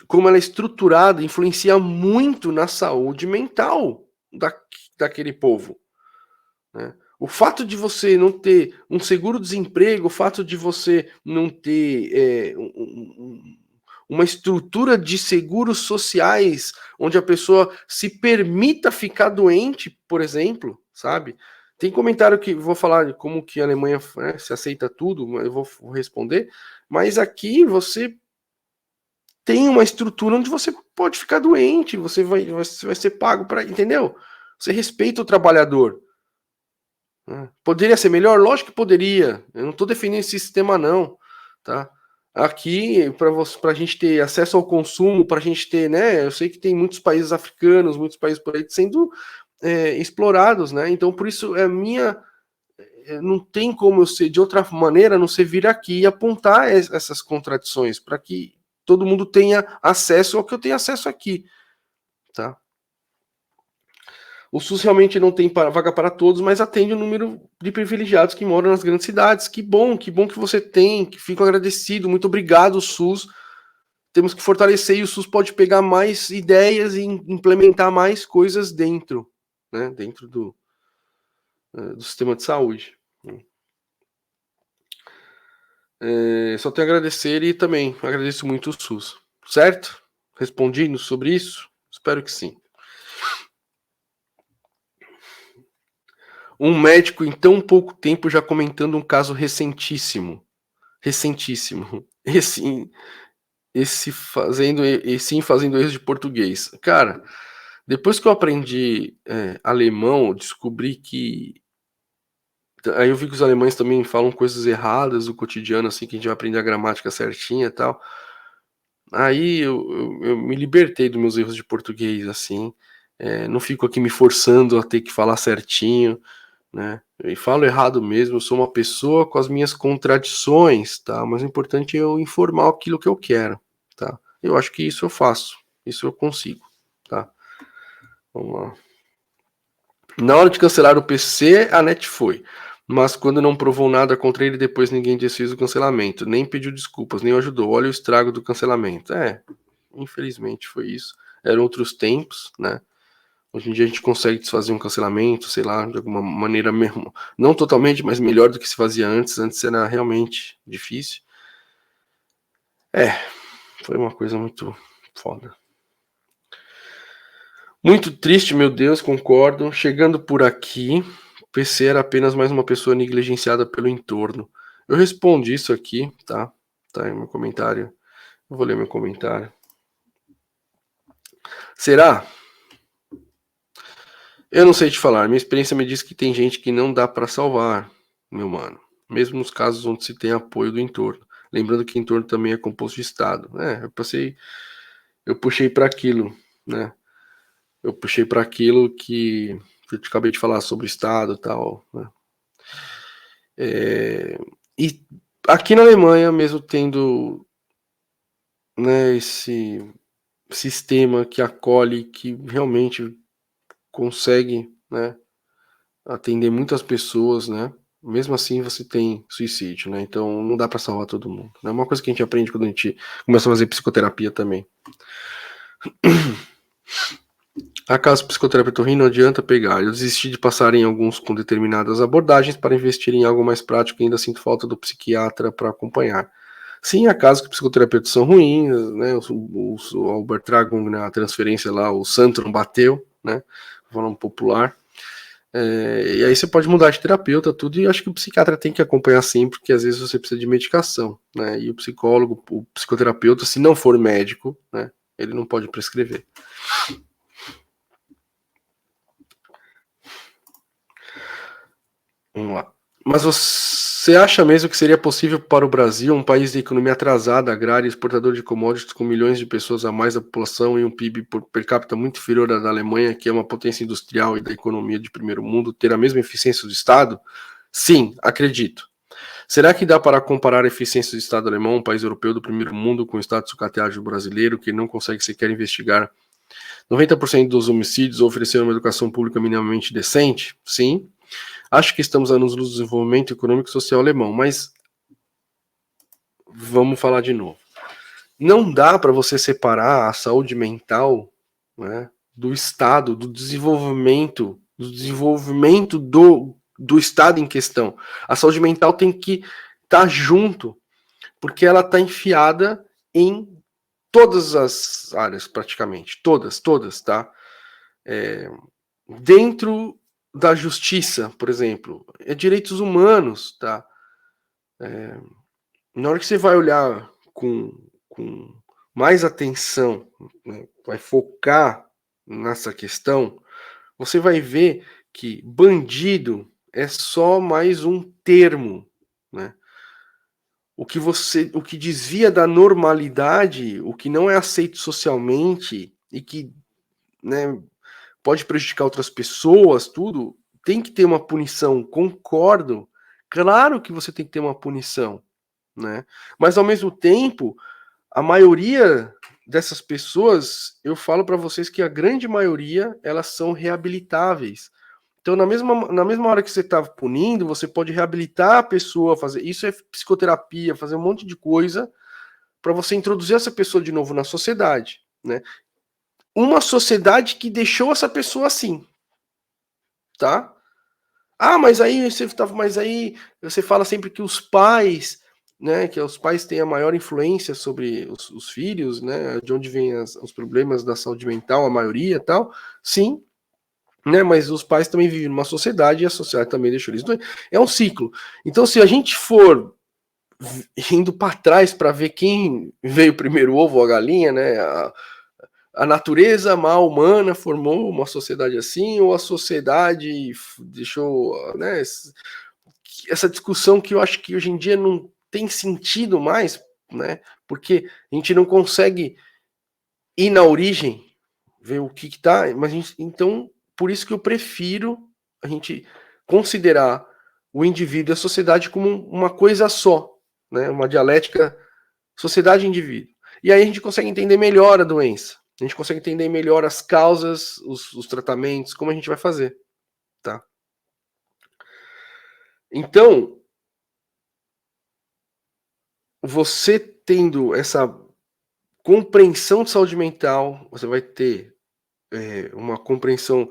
como ela é estruturada, influencia muito na saúde mental daquele povo, né? O fato de você não ter um seguro-desemprego, o fato de você não ter uma estrutura de seguros sociais onde a pessoa se permita ficar doente, por exemplo, sabe? Tem comentário que vou falar de como que a Alemanha, né, se aceita tudo, eu vou responder, mas aqui você tem uma estrutura onde você pode ficar doente, você vai ser pago para, entendeu? Você respeita o trabalhador. Poderia ser melhor? Lógico que poderia. Eu não estou defendendo esse sistema, não. Tá? Aqui, para a gente ter acesso ao consumo, para a gente ter, né? Eu sei que tem muitos países africanos, muitos países por aí sendo explorados, né? Então, por isso, não tem como eu ser de outra maneira, não ser vir aqui e apontar essas contradições, para que todo mundo tenha acesso ao que eu tenho acesso aqui. Tá? O SUS realmente não tem vaga para todos, mas atende o número de privilegiados que moram nas grandes cidades. Que bom que você tem, que fico agradecido. Muito obrigado, SUS. Temos que fortalecer e o SUS pode pegar mais ideias e implementar mais coisas dentro, né, dentro do sistema de saúde. Só tenho a agradecer e também agradeço muito o SUS. Certo? Respondi sobre isso? Espero que sim. Um médico em tão pouco tempo já comentando um caso recentíssimo. Fazendo erros de português. Cara, depois que eu aprendi alemão, descobri que. Aí eu vi que os alemães também falam coisas erradas do cotidiano, assim, que a gente vai aprender a gramática certinha e tal. Aí eu me libertei dos meus erros de português, assim. Não fico aqui me forçando a ter que falar certinho, né? Eu falo errado mesmo, eu sou uma pessoa com as minhas contradições, tá? Mas o importante é eu informar aquilo que eu quero, tá? Eu acho que isso eu faço, isso eu consigo, tá? Vamos lá. Na hora de cancelar o PC, a net foi. Mas quando não provou nada contra ele, depois ninguém desfez o cancelamento. Nem pediu desculpas, nem ajudou. Olha o estrago do cancelamento. Infelizmente foi isso. Eram outros tempos, né? Hoje em dia a gente consegue desfazer um cancelamento, sei lá, de alguma maneira mesmo. Não totalmente, mas melhor do que se fazia antes. Antes era realmente difícil. Foi uma coisa muito foda. Muito triste, meu Deus, concordo. Chegando por aqui, o PC era apenas mais uma pessoa negligenciada pelo entorno. Eu respondi isso aqui, tá? Tá aí meu comentário. Eu vou ler meu comentário. Será? Eu não sei te falar. Minha experiência me diz que tem gente que não dá para salvar, meu mano. Mesmo nos casos onde se tem apoio do entorno. Lembrando que o entorno também é composto de estado. Eu puxei para aquilo, né? Eu puxei para aquilo que eu acabei de falar sobre o estado e tal, né? E aqui na Alemanha, mesmo tendo, né, esse sistema que acolhe, que realmente consegue, né, atender muitas pessoas, né? Mesmo assim, você tem suicídio, né? Então não dá para salvar todo mundo. É uma coisa que a gente aprende quando a gente começa a fazer psicoterapia também. Acaso o psicoterapeuta ri, não adianta pegar. Eu desisti de passar em alguns com determinadas abordagens para investir em algo mais prático e ainda sinto falta do psiquiatra para acompanhar. Sim, há casos que psicoterapeutas são ruins, né? O Albert Dragon, na transferência lá, o santo não bateu, né? Falando popular. E aí você pode mudar de terapeuta, tudo, e acho que o psiquiatra tem que acompanhar sempre, porque às vezes você precisa de medicação, né? E o psicólogo, o psicoterapeuta, se não for médico, né? Ele não pode prescrever. Vamos lá. Mas você acha mesmo que seria possível para o Brasil, um país de economia atrasada, agrária, exportador de commodities, com milhões de pessoas a mais da população e um PIB per capita muito inferior à da Alemanha, que é uma potência industrial e da economia de primeiro mundo, ter a mesma eficiência do Estado? Sim, acredito. Será que dá para comparar a eficiência do Estado alemão, um país europeu do primeiro mundo, com o Estado sucateado brasileiro, que não consegue sequer investigar 90% dos homicídios ou oferecer uma educação pública minimamente decente? Sim. Acho que estamos a anos luz do desenvolvimento econômico e social alemão, mas vamos falar de novo. Não dá para você separar a saúde mental, né, do Estado, do Estado em questão. A saúde mental tem que estar junto, porque ela está enfiada em todas as áreas, praticamente. Todas, tá? Dentro da justiça, por exemplo, é direitos humanos, tá? Na hora que você vai olhar com mais atenção, né, vai focar nessa questão, você vai ver que bandido é só mais um termo, né? O que desvia da normalidade, o que não é aceito socialmente e que, né, pode prejudicar outras pessoas, tudo, tem que ter uma punição, concordo. Claro que você tem que ter uma punição, né? Mas ao mesmo tempo, a maioria dessas pessoas, eu falo para vocês que a grande maioria, elas são reabilitáveis. Então, na mesma hora que você está punindo, você pode reabilitar a pessoa, fazer isso é psicoterapia, fazer um monte de coisa para você introduzir essa pessoa de novo na sociedade, né? Uma sociedade que deixou essa pessoa assim, tá? Ah, mas aí você fala sempre que os pais, né, que os pais têm a maior influência sobre os filhos, né, de onde vêm os problemas da saúde mental, a maioria e tal. Sim, né, mas os pais também vivem numa sociedade e a sociedade também deixou eles doentes. É um ciclo. Então, se a gente for indo para trás para ver quem veio primeiro, o ovo ou a galinha, né, a natureza mal humana formou uma sociedade assim, ou a sociedade deixou, né, essa discussão que eu acho que hoje em dia não tem sentido mais, né, porque a gente não consegue ir na origem, ver o que tá, mas então, por isso que eu prefiro a gente considerar o indivíduo e a sociedade como uma coisa só, né, uma dialética sociedade e indivíduo. E aí a gente consegue entender melhor a doença. A gente consegue entender melhor as causas, os tratamentos, como a gente vai fazer, tá? Então, você tendo essa compreensão de saúde mental, você vai ter uma compreensão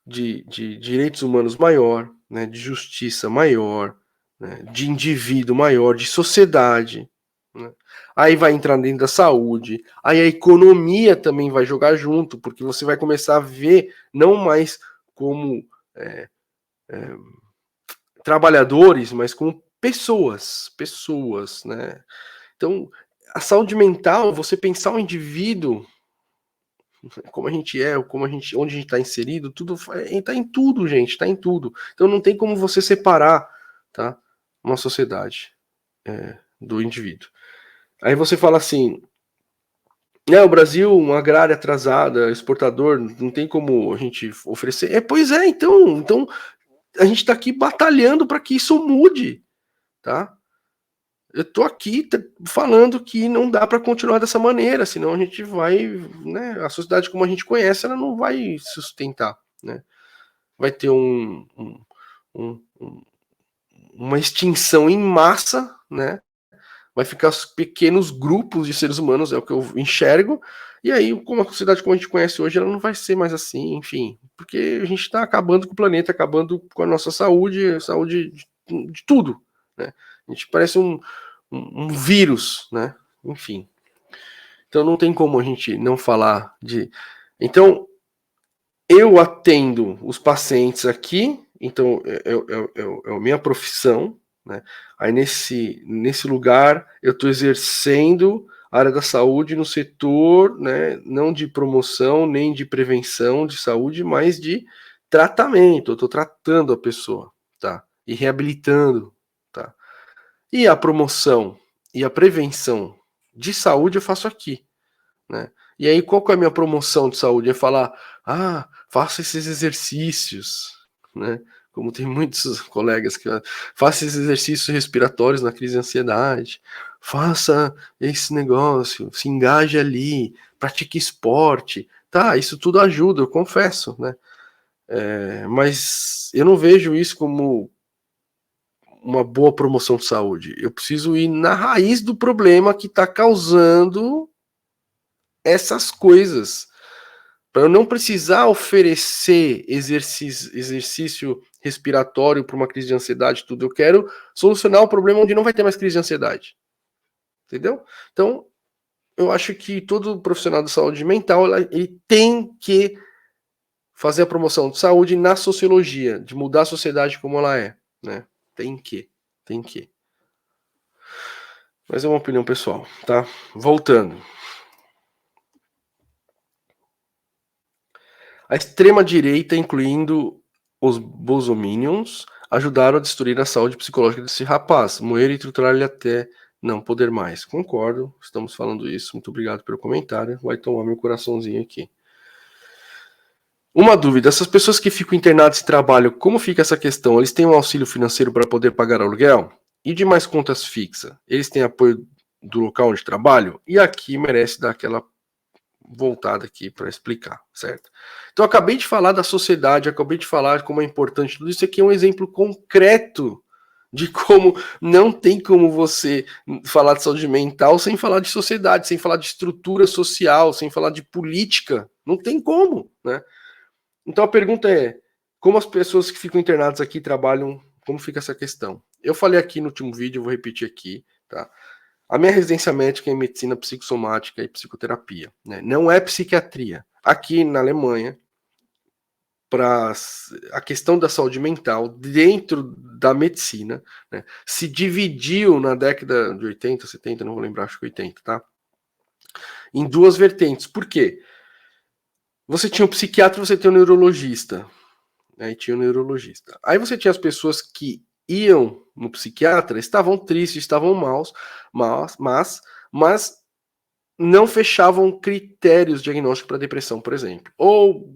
de direitos humanos maior, né, de justiça maior, né, de indivíduo maior, de sociedade. Né? Aí vai entrar dentro da saúde, aí a economia também vai jogar junto, porque você vai começar a ver não mais como é, é, trabalhadores, mas como pessoas, né? Então, a saúde mental, você pensar o indivíduo, como a gente é, como a gente, onde a gente está inserido, tudo está em tudo, gente, está em tudo. Então não tem como você separar, tá, uma sociedade do indivíduo. Aí você fala assim, o Brasil, uma agrária atrasada, exportador, não tem como a gente oferecer. Pois é, então a gente está aqui batalhando para que isso mude, tá? Eu tô aqui falando que não dá para continuar dessa maneira, senão a gente vai, né, a sociedade como a gente conhece, ela não vai sustentar, né? Vai ter um, uma extinção em massa, né? Vai ficar os pequenos grupos de seres humanos, é o que eu enxergo, e aí, como a sociedade como a gente conhece hoje, ela não vai ser mais assim, enfim, porque a gente está acabando com o planeta, acabando com a nossa saúde, saúde de tudo, né? A gente parece um vírus, né? Enfim. Então não tem como a gente não falar de. Então, eu atendo os pacientes aqui, então é a minha profissão, né? Aí nesse lugar eu estou exercendo a área da saúde no setor, né, não de promoção nem de prevenção de saúde, mas de tratamento. Eu estou tratando a pessoa, tá? e reabilitando, tá? E a promoção e a prevenção de saúde eu faço aqui, né? E aí, qual que é a minha promoção de saúde? É falar, faça esses exercícios, né? Como tem muitos colegas que faça esses exercícios respiratórios na crise de ansiedade, faça esse negócio, se engaje ali, pratique esporte, tá? Isso tudo ajuda, eu confesso, né? Mas eu não vejo isso como uma boa promoção de saúde. Eu preciso ir na raiz do problema que está causando essas coisas. Para eu não precisar oferecer exercício respiratório para uma crise de ansiedade, tudo. Eu quero solucionar o problema onde não vai ter mais crise de ansiedade. Entendeu? Então, eu acho que todo profissional de saúde mental ele tem que fazer a promoção de saúde na sociologia, de mudar a sociedade como ela é, né? Tem que. Mas é uma opinião pessoal, tá? Voltando. A extrema-direita, incluindo os bolsominions, ajudaram a destruir a saúde psicológica desse rapaz, moer e triturar ele até não poder mais. Concordo, estamos falando isso. Muito obrigado pelo comentário. Vai tomar meu coraçãozinho aqui. Uma dúvida: essas pessoas que ficam internadas e trabalham, como fica essa questão? Eles têm um auxílio financeiro para poder pagar aluguel? E de mais contas fixas? Eles têm apoio do local onde trabalham? E aqui merece dar aquela voltada aqui para explicar, certo? Então, acabei de falar da sociedade, acabei de falar como é importante tudo isso. Aqui é um exemplo concreto de como não tem como você falar de saúde mental sem falar de sociedade, sem falar de estrutura social, sem falar de política. Não tem como, né? Então a pergunta é, como as pessoas que ficam internadas aqui trabalham, como fica essa questão? Eu falei aqui no último vídeo, eu vou repetir aqui, tá? A minha residência médica é em medicina psicossomática e psicoterapia, né? Não é psiquiatria. Aqui na Alemanha, para a questão da saúde mental dentro da medicina, né, se dividiu na década de 80, 70, não vou lembrar, acho que 80, tá? Em duas vertentes. Por quê? Você tinha o psiquiatra, você tinha o neurologista. Aí tinha o neurologista. Aí você tinha as pessoas que iam no psiquiatra, estavam tristes, estavam mas não fechavam critérios diagnósticos para depressão, por exemplo. Ou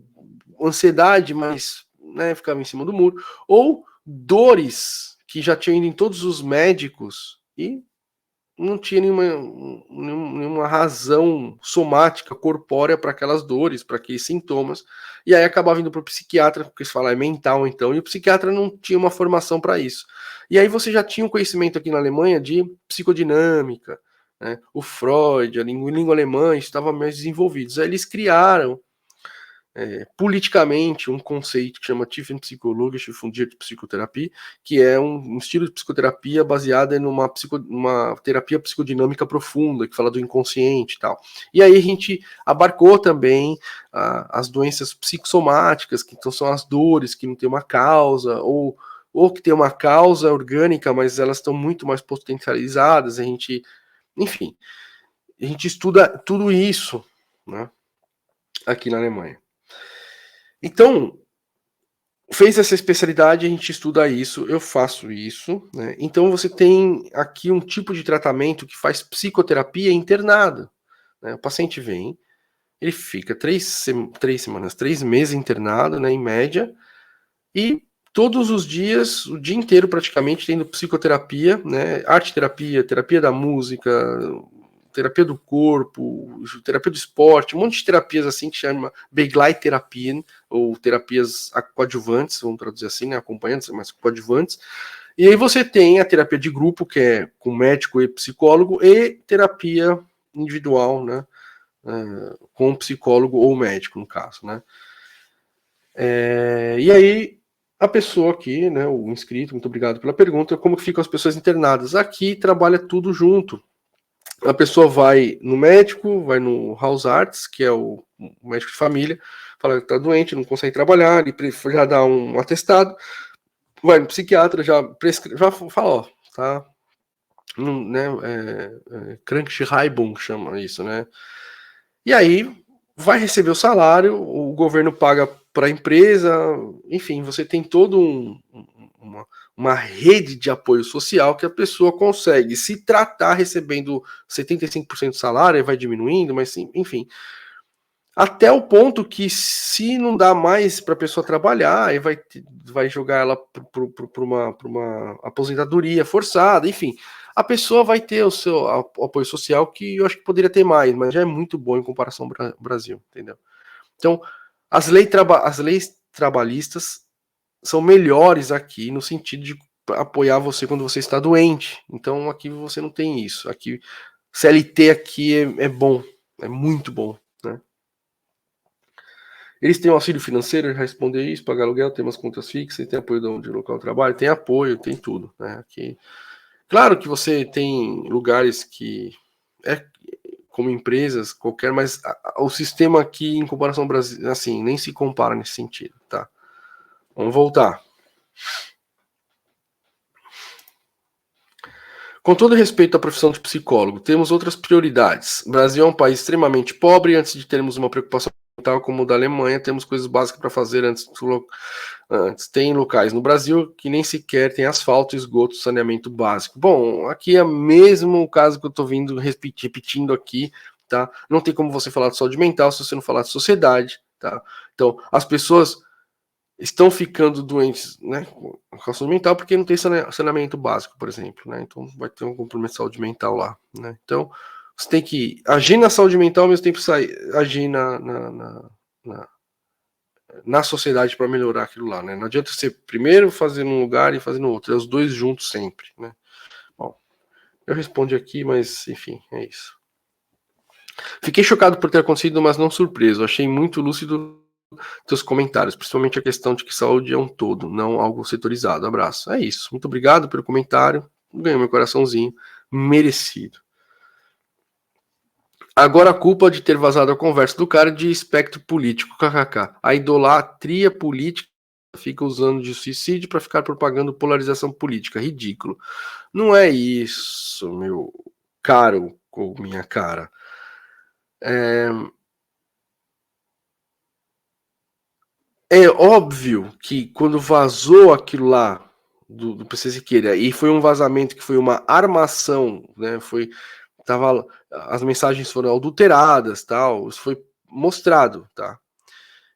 ansiedade, mas né, ficava em cima do muro. Ou dores que já tinham ido em todos os médicos e não tinha nenhuma razão somática, corpórea para aquelas dores, para aqueles sintomas. E aí acabava indo para o psiquiatra, porque se fala é mental então, e o psiquiatra não tinha uma formação para isso. E aí você já tinha um conhecimento aqui na Alemanha de psicodinâmica, né? O Freud, a língua alemã estava mais desenvolvidos. Aí eles criaram politicamente um conceito que chama Tiefenpsychologische Fundierte Psicoterapia, que é um estilo de psicoterapia baseado em uma terapia psicodinâmica profunda, que fala do inconsciente e tal. E aí a gente abarcou também as doenças psicossomáticas, que então são as dores que não tem uma causa, ou que tem uma causa orgânica, mas elas estão muito mais potencializadas, enfim, a gente estuda tudo isso, né, aqui na Alemanha. Então, fez essa especialidade, a gente estuda isso, eu faço isso, né? Então você tem aqui um tipo de tratamento que faz psicoterapia internada, né? O paciente vem, ele fica 3 meses internado, né, em média, e todos os dias, o dia inteiro praticamente, tendo psicoterapia, né, arte-terapia, terapia da música, terapia do corpo, terapia do esporte, um monte de terapias assim que chama Begleitherapien, ou terapias coadjuvantes, vamos traduzir assim, né, acompanhantes, mas coadjuvantes. E aí você tem a terapia de grupo, que é com médico e psicólogo, e terapia individual, né, com psicólogo ou médico, no caso, né. E aí a pessoa aqui, né, o inscrito, muito obrigado pela pergunta, como que ficam as pessoas internadas? Aqui trabalha tudo junto. A pessoa vai no médico, vai no Hausarzt, que é o médico de família, fala que está doente, não consegue trabalhar, ele já dá um atestado, vai no psiquiatra, já fala, ó, tá, né, Krankschreibung chama isso, né? E aí vai receber o salário, o governo paga para a empresa, enfim, você tem todo uma rede de apoio social que a pessoa consegue se tratar recebendo 75% do salário, e vai diminuindo, mas sim, enfim. Até o ponto que, se não dá mais para a pessoa trabalhar, aí vai jogar ela para uma aposentadoria forçada, enfim. A pessoa vai ter o seu apoio social, que eu acho que poderia ter mais, mas já é muito bom em comparação ao Brasil, entendeu? Então, as leis trabalhistas são melhores aqui no sentido de apoiar você quando você está doente. Então, aqui você não tem isso. Aqui, CLT aqui é bom, é muito bom, né? Eles têm um auxílio financeiro, já responder isso, pagar aluguel, tem umas contas fixas, tem apoio de local de trabalho, tem apoio, tem tudo, né? Aqui, claro que você tem lugares que é como empresas qualquer, mas o sistema aqui em comparação ao Brasil, assim, nem se compara nesse sentido, tá? Vamos voltar. Com todo respeito à profissão de psicólogo, temos outras prioridades. O Brasil é um país extremamente pobre. Antes de termos uma preocupação mental como o da Alemanha, temos coisas básicas para fazer antes. Tem locais no Brasil que nem sequer tem asfalto, esgoto, saneamento básico. Bom, aqui é mesmo o caso que eu estou vindo repetindo aqui, tá? Não tem como você falar de saúde mental se você não falar de sociedade, tá? Então, as pessoas estão ficando doentes, né, com saúde mental porque não tem saneamento básico, por exemplo, né? Então vai ter um compromisso de saúde mental lá, né? Então você tem que agir na saúde mental ao mesmo tempo agir na sociedade para melhorar aquilo lá, né? Não adianta você primeiro fazer num lugar e fazer no outro, é os dois juntos sempre, né? Bom, eu respondi aqui, mas enfim, é isso. Fiquei chocado por ter acontecido, mas não surpreso. Achei muito lúcido seus comentários, principalmente a questão de que saúde é um todo, não algo setorizado. Abraço. É isso. Muito obrigado pelo comentário. Ganhou meu coraçãozinho. Merecido. Agora a culpa de ter vazado a conversa do cara de espectro político, kkk. A idolatria política fica usando de suicídio para ficar propagando polarização política. Ridículo. Não é isso, meu caro ou minha cara. É óbvio que quando vazou aquilo lá do PC Siqueira, e foi um vazamento que foi uma armação, né? As mensagens foram adulteradas, tal, isso foi mostrado, tá?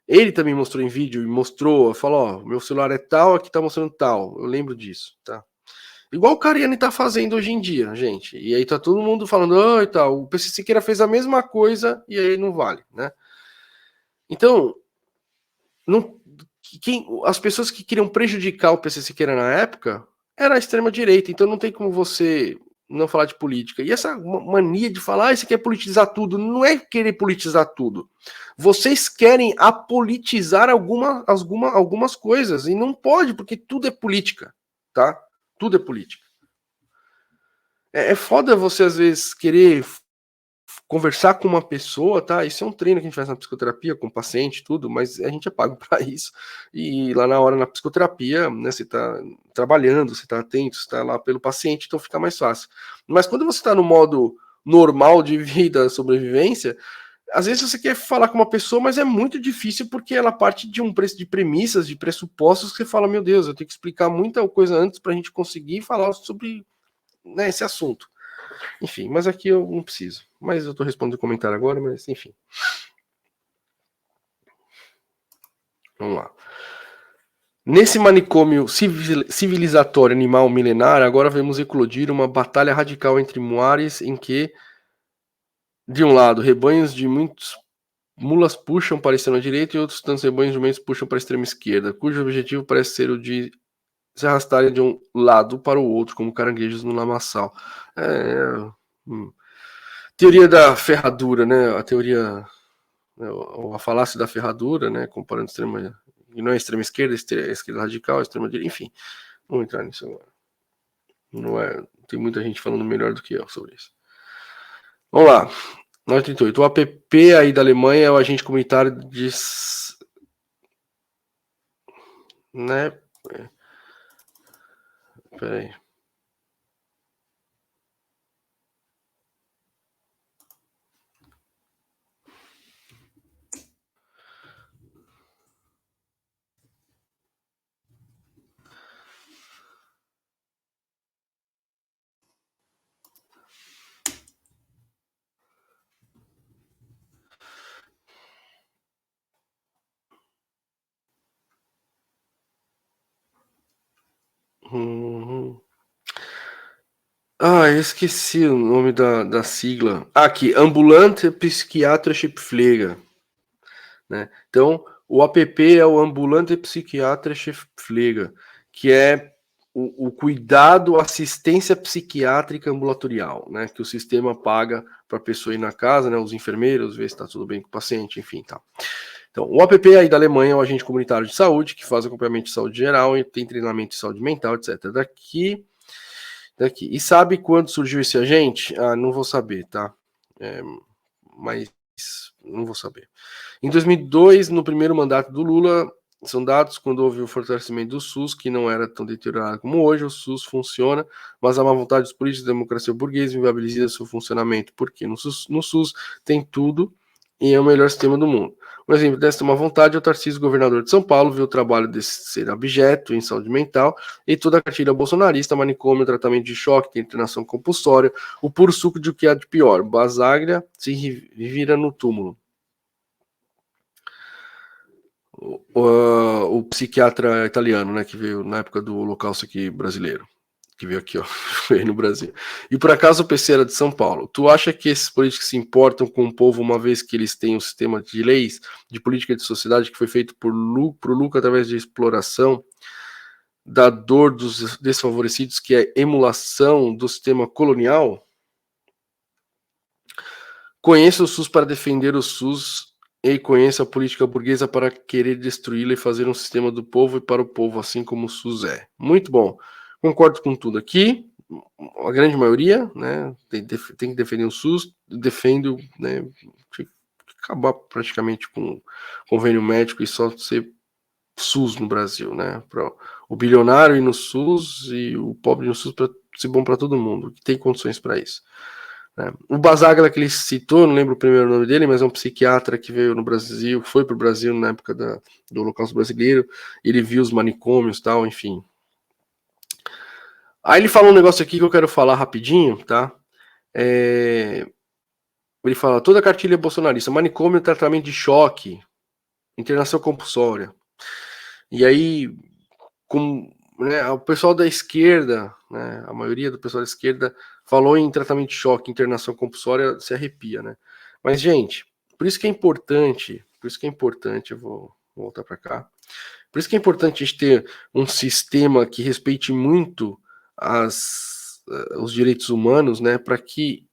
Ele também mostrou em vídeo e mostrou, falou, ó, meu celular é tal, aqui tá mostrando tal. Eu lembro disso, tá? Igual o Cariani tá fazendo hoje em dia, gente. E aí tá todo mundo falando, ah, e tal, o PC Siqueira fez a mesma coisa e aí não vale, né? Então, não, as pessoas que queriam prejudicar o PC Siqueira na época era a extrema-direita, então não tem como você não falar de política. E essa mania de falar, ah, isso quer politizar tudo, não é querer politizar tudo. Vocês querem apolitizar algumas coisas, e não pode, porque tudo é política, tá? Tudo é política. É foda você, às vezes, querer conversar com uma pessoa, tá? Isso é um treino que a gente faz na psicoterapia com o paciente, tudo, mas a gente é pago para isso. E lá na hora na psicoterapia, né, você tá trabalhando, você tá atento, você tá lá pelo paciente, então fica mais fácil. Mas quando você tá no modo normal de vida, sobrevivência, às vezes você quer falar com uma pessoa, mas é muito difícil porque ela parte de um preço de premissas, de pressupostos que você fala, meu Deus, eu tenho que explicar muita coisa antes para a gente conseguir falar sobre, né, esse assunto. Enfim, mas aqui eu não preciso. Mas eu tô respondendo o comentário agora, mas enfim. Vamos lá. Nesse manicômio civilizatório animal milenar, agora vemos eclodir uma batalha radical entre muares em que, de um lado, rebanhos de muitos mulas puxam para a extrema direita e outros tantos rebanhos de jumentos puxam para a extrema esquerda, cujo objetivo parece ser o de se arrastarem de um lado para o outro, como caranguejos no lamaçal. Teoria da ferradura, né? A teoria, a falácia da ferradura, né? Comparando extrema, e não é extrema esquerda, esquerda radical, extrema direita, enfim. Vamos entrar nisso agora. Não é, tem muita gente falando melhor do que eu sobre isso. Vamos lá. 938. O APP aí da Alemanha é o agente comunitário de, né? Peraí. Esqueci o nome da sigla. Aqui, Ambulante Psychiatrische Pflege. Né? Então, o APP é o Ambulante Psychiatrische Pflege, que é o cuidado, assistência psiquiátrica ambulatorial, né? Que o sistema paga para a pessoa ir na casa, né? Os enfermeiros, ver se está tudo bem com o paciente, enfim, tá. Então, o APP aí da Alemanha é o agente comunitário de saúde, que faz acompanhamento de saúde geral e tem treinamento de saúde mental, etc. Daqui. E sabe quando surgiu esse agente? Não vou saber, tá? Mas não vou saber. Em 2002, no primeiro mandato do Lula, são dados quando houve o fortalecimento do SUS, que não era tão deteriorado como hoje. O SUS funciona, mas a má vontade dos políticos da democracia burguesa inviabiliza seu funcionamento, porque no SUS tem tudo e é o melhor sistema do mundo. Um exemplo dessa má vontade é o Tarcísio, governador de São Paulo, viu o trabalho de ser abjeto em saúde mental e toda a cartilha bolsonarista, manicômio, tratamento de choque, internação compulsória, o puro suco de o que há de pior. Basaglia se vira no túmulo. O psiquiatra italiano, né, que veio na época do Holocausto aqui brasileiro, que veio aqui, ó, veio no Brasil. E por acaso o PC era de São Paulo. Tu acha que esses políticos se importam com o povo uma vez que eles têm um sistema de leis, de política de sociedade que foi feito pro lucro através de exploração da dor dos desfavorecidos, que é emulação do sistema colonial? Conheça o SUS para defender o SUS e conheça a política burguesa para querer destruí-la e fazer um sistema do povo e para o povo, assim como o SUS é. Muito bom. Concordo com tudo aqui. A grande maioria, né, tem que defender o SUS. Defendo, né, acabar praticamente com o convênio médico e só ser SUS no Brasil, né? Para o bilionário ir no SUS e o pobre ir no SUS para ser bom para todo mundo, que tem condições para isso. O Basaglia que ele citou, não lembro o primeiro nome dele, mas é um psiquiatra que veio no Brasil, foi para o Brasil na época do Holocausto Brasileiro, ele viu os manicômios e tal, enfim. Aí ele fala um negócio aqui que eu quero falar rapidinho, tá? Ele fala, toda a cartilha bolsonarista, manicômio, tratamento de choque, internação compulsória. E aí, né, o pessoal da esquerda, né, a maioria do pessoal da esquerda falou em tratamento de choque, internação compulsória, se arrepia, né? Mas, gente, por isso que é importante, eu vou voltar para cá, por isso que é importante a gente ter um sistema que respeite muito os direitos humanos, né, para que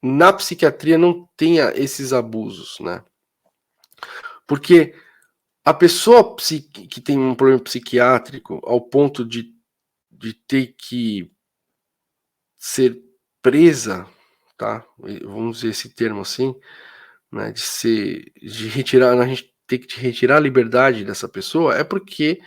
na psiquiatria não tenha esses abusos, né? Porque a pessoa que tem um problema psiquiátrico ao ponto de ter que ser presa, tá? Vamos dizer esse termo assim, né? De retirar, a gente tem que retirar a liberdade dessa pessoa, é porque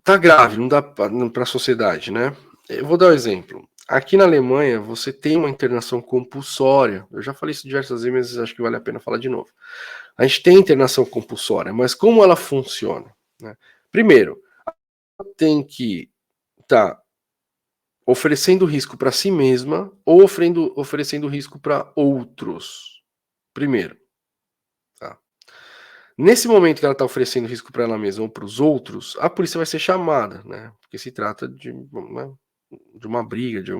tá grave, não dá para a sociedade, né? Eu vou dar um exemplo. Aqui na Alemanha, você tem uma internação compulsória. Eu já falei isso diversas vezes, mas acho que vale a pena falar de novo. A gente tem internação compulsória, mas como ela funciona? Né? Primeiro, tem que estar oferecendo risco para si mesma ou oferecendo risco para outros. Primeiro. Tá? Nesse momento que ela está oferecendo risco para ela mesma ou para os outros, a polícia vai ser chamada, né? Porque se trata de uma briga, de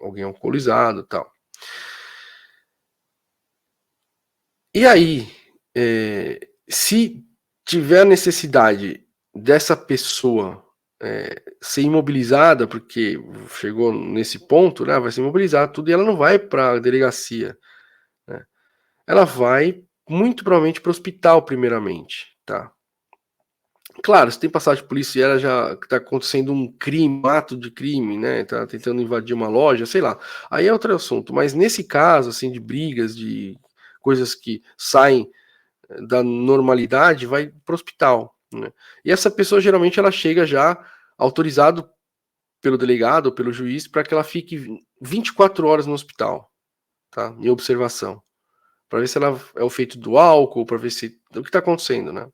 alguém alcoolizado e tal. E aí, se tiver a necessidade dessa pessoa ser imobilizada, porque chegou nesse ponto, né, vai ser imobilizada tudo, e ela não vai para a delegacia. Né? Ela vai, muito provavelmente, para o hospital, primeiramente. Tá? Claro, se tem passagem policial, já está acontecendo um crime, um ato de crime, né? Tá tentando invadir uma loja, sei lá. Aí é outro assunto. Mas nesse caso, assim, de brigas, de coisas que saem da normalidade, vai para o hospital. Né? E essa pessoa geralmente ela chega já autorizado pelo delegado ou pelo juiz para que ela fique 24 horas no hospital, tá? Em observação, para ver se ela é o efeito do álcool, para ver se o que está acontecendo, né?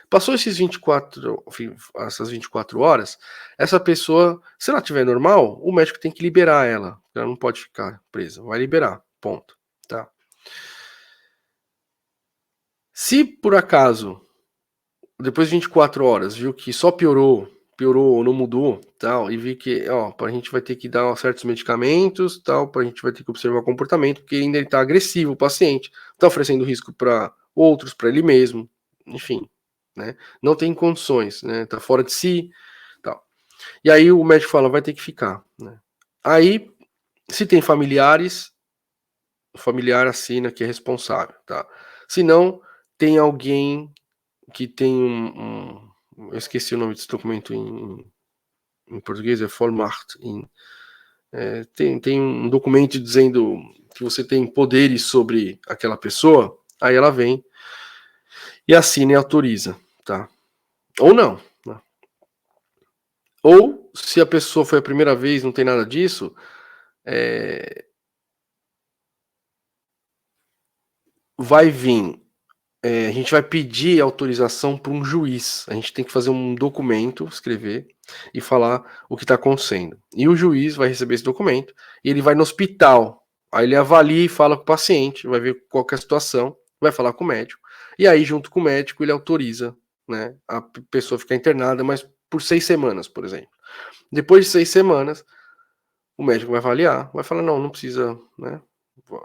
Passou essas 24 horas, essa pessoa, se ela estiver normal, o médico tem que liberar ela. Ela não pode ficar presa, vai liberar, ponto. Tá? Se por acaso depois de 24 horas, viu que só piorou ou não mudou, tal, e vi que, ó, a gente vai ter que dar certos medicamentos, tal, a gente vai ter que observar o comportamento, porque ainda ele tá agressivo, o paciente, tá oferecendo risco para outros, para ele mesmo, enfim, né? Não tem condições, né? Tá fora de si, tal. E aí o médico fala, vai ter que ficar, né? Aí, se tem familiares, o familiar assina que é responsável, tá? Se não, tem alguém que tem eu esqueci o nome desse documento em português, é Vollmacht. Tem um documento dizendo que você tem poderes sobre aquela pessoa, aí ela vem e assina e autoriza, tá? Ou não. Né? Ou, se a pessoa foi a primeira vez, não tem nada disso, vai vir a gente vai pedir autorização para um juiz. A gente tem que fazer um documento, escrever e falar o que está acontecendo. E o juiz vai receber esse documento e ele vai no hospital. Aí ele avalia e fala com o paciente, vai ver qual que é a situação, vai falar com o médico. E aí, junto com o médico, ele autoriza, né, a pessoa ficar internada, mas por 6 semanas, por exemplo. Depois de 6 semanas, o médico vai avaliar, vai falar, não, não precisa, né?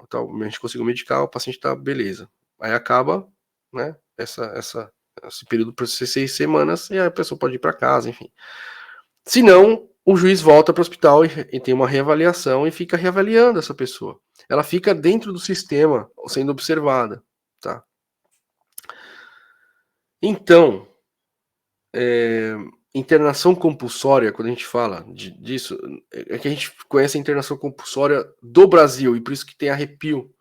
Tá, a gente conseguiu medicar, o paciente está beleza. Aí acaba, né? Esse período para ser 6 semanas e a pessoa pode ir para casa, enfim. Se não, o juiz volta para o hospital e tem uma reavaliação e fica reavaliando essa pessoa. Ela fica dentro do sistema sendo observada, tá? Então, internação compulsória, quando a gente fala disso, é que a gente conhece a internação compulsória do Brasil e por isso que tem arrepio.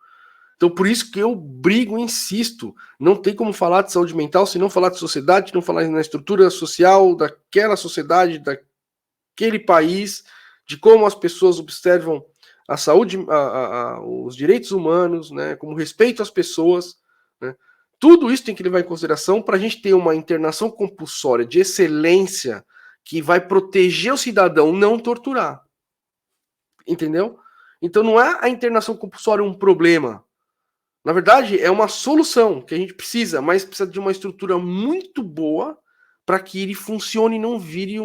Então, por isso que eu brigo, insisto, não tem como falar de saúde mental se não falar de sociedade, não falar na estrutura social daquela sociedade, daquele país, de como as pessoas observam a saúde, os direitos humanos, né, como respeito às pessoas, né. Tudo isso tem que levar em consideração para a gente ter uma internação compulsória de excelência que vai proteger o cidadão, não torturar. Entendeu? Então não é a internação compulsória um problema. Na verdade, é uma solução que a gente precisa, mas precisa de uma estrutura muito boa para que ele funcione e não vire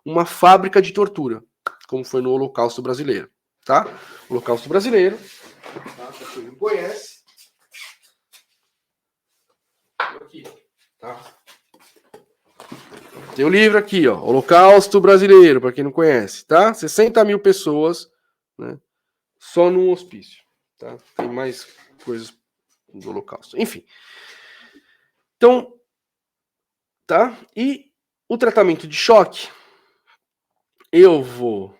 uma fábrica de tortura, como foi no Holocausto Brasileiro. Tá? O Holocausto Brasileiro, tá? Pra quem não conhece, aqui, tá? Tem o livro aqui, ó, Holocausto Brasileiro, para quem não conhece, tá? 60 mil pessoas, né? Só num hospício, tá? Tem mais coisas do Holocausto. Enfim. Então, tá? E o tratamento de choque, eu vou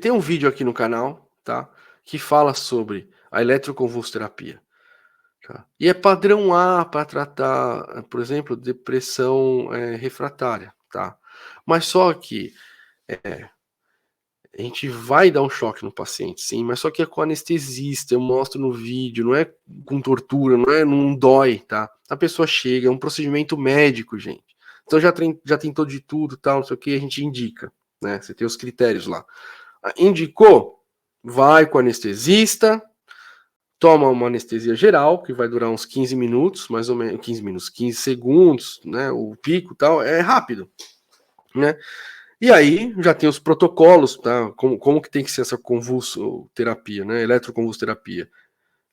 tem um vídeo aqui no canal, tá? Que fala sobre a eletroconvulsoterapia. Tá? E é padrão A para tratar, por exemplo, depressão refratária, tá? Mas só que a gente vai dar um choque no paciente, sim, mas só que é com anestesista, eu mostro no vídeo, não é com tortura, não dói, tá? A pessoa chega, é um procedimento médico, gente. Então já tentou de tudo, tal, não sei o que, a gente indica, né? Você tem os critérios lá. Indicou? Vai com o anestesista, toma uma anestesia geral, que vai durar uns 15 minutos, mais ou menos, 15 minutos, 15 segundos, né? O pico tal, é rápido, né? E aí já tem os protocolos, tá? Como que tem que ser essa convulsoterapia, né? Eletroconvulsoterapia.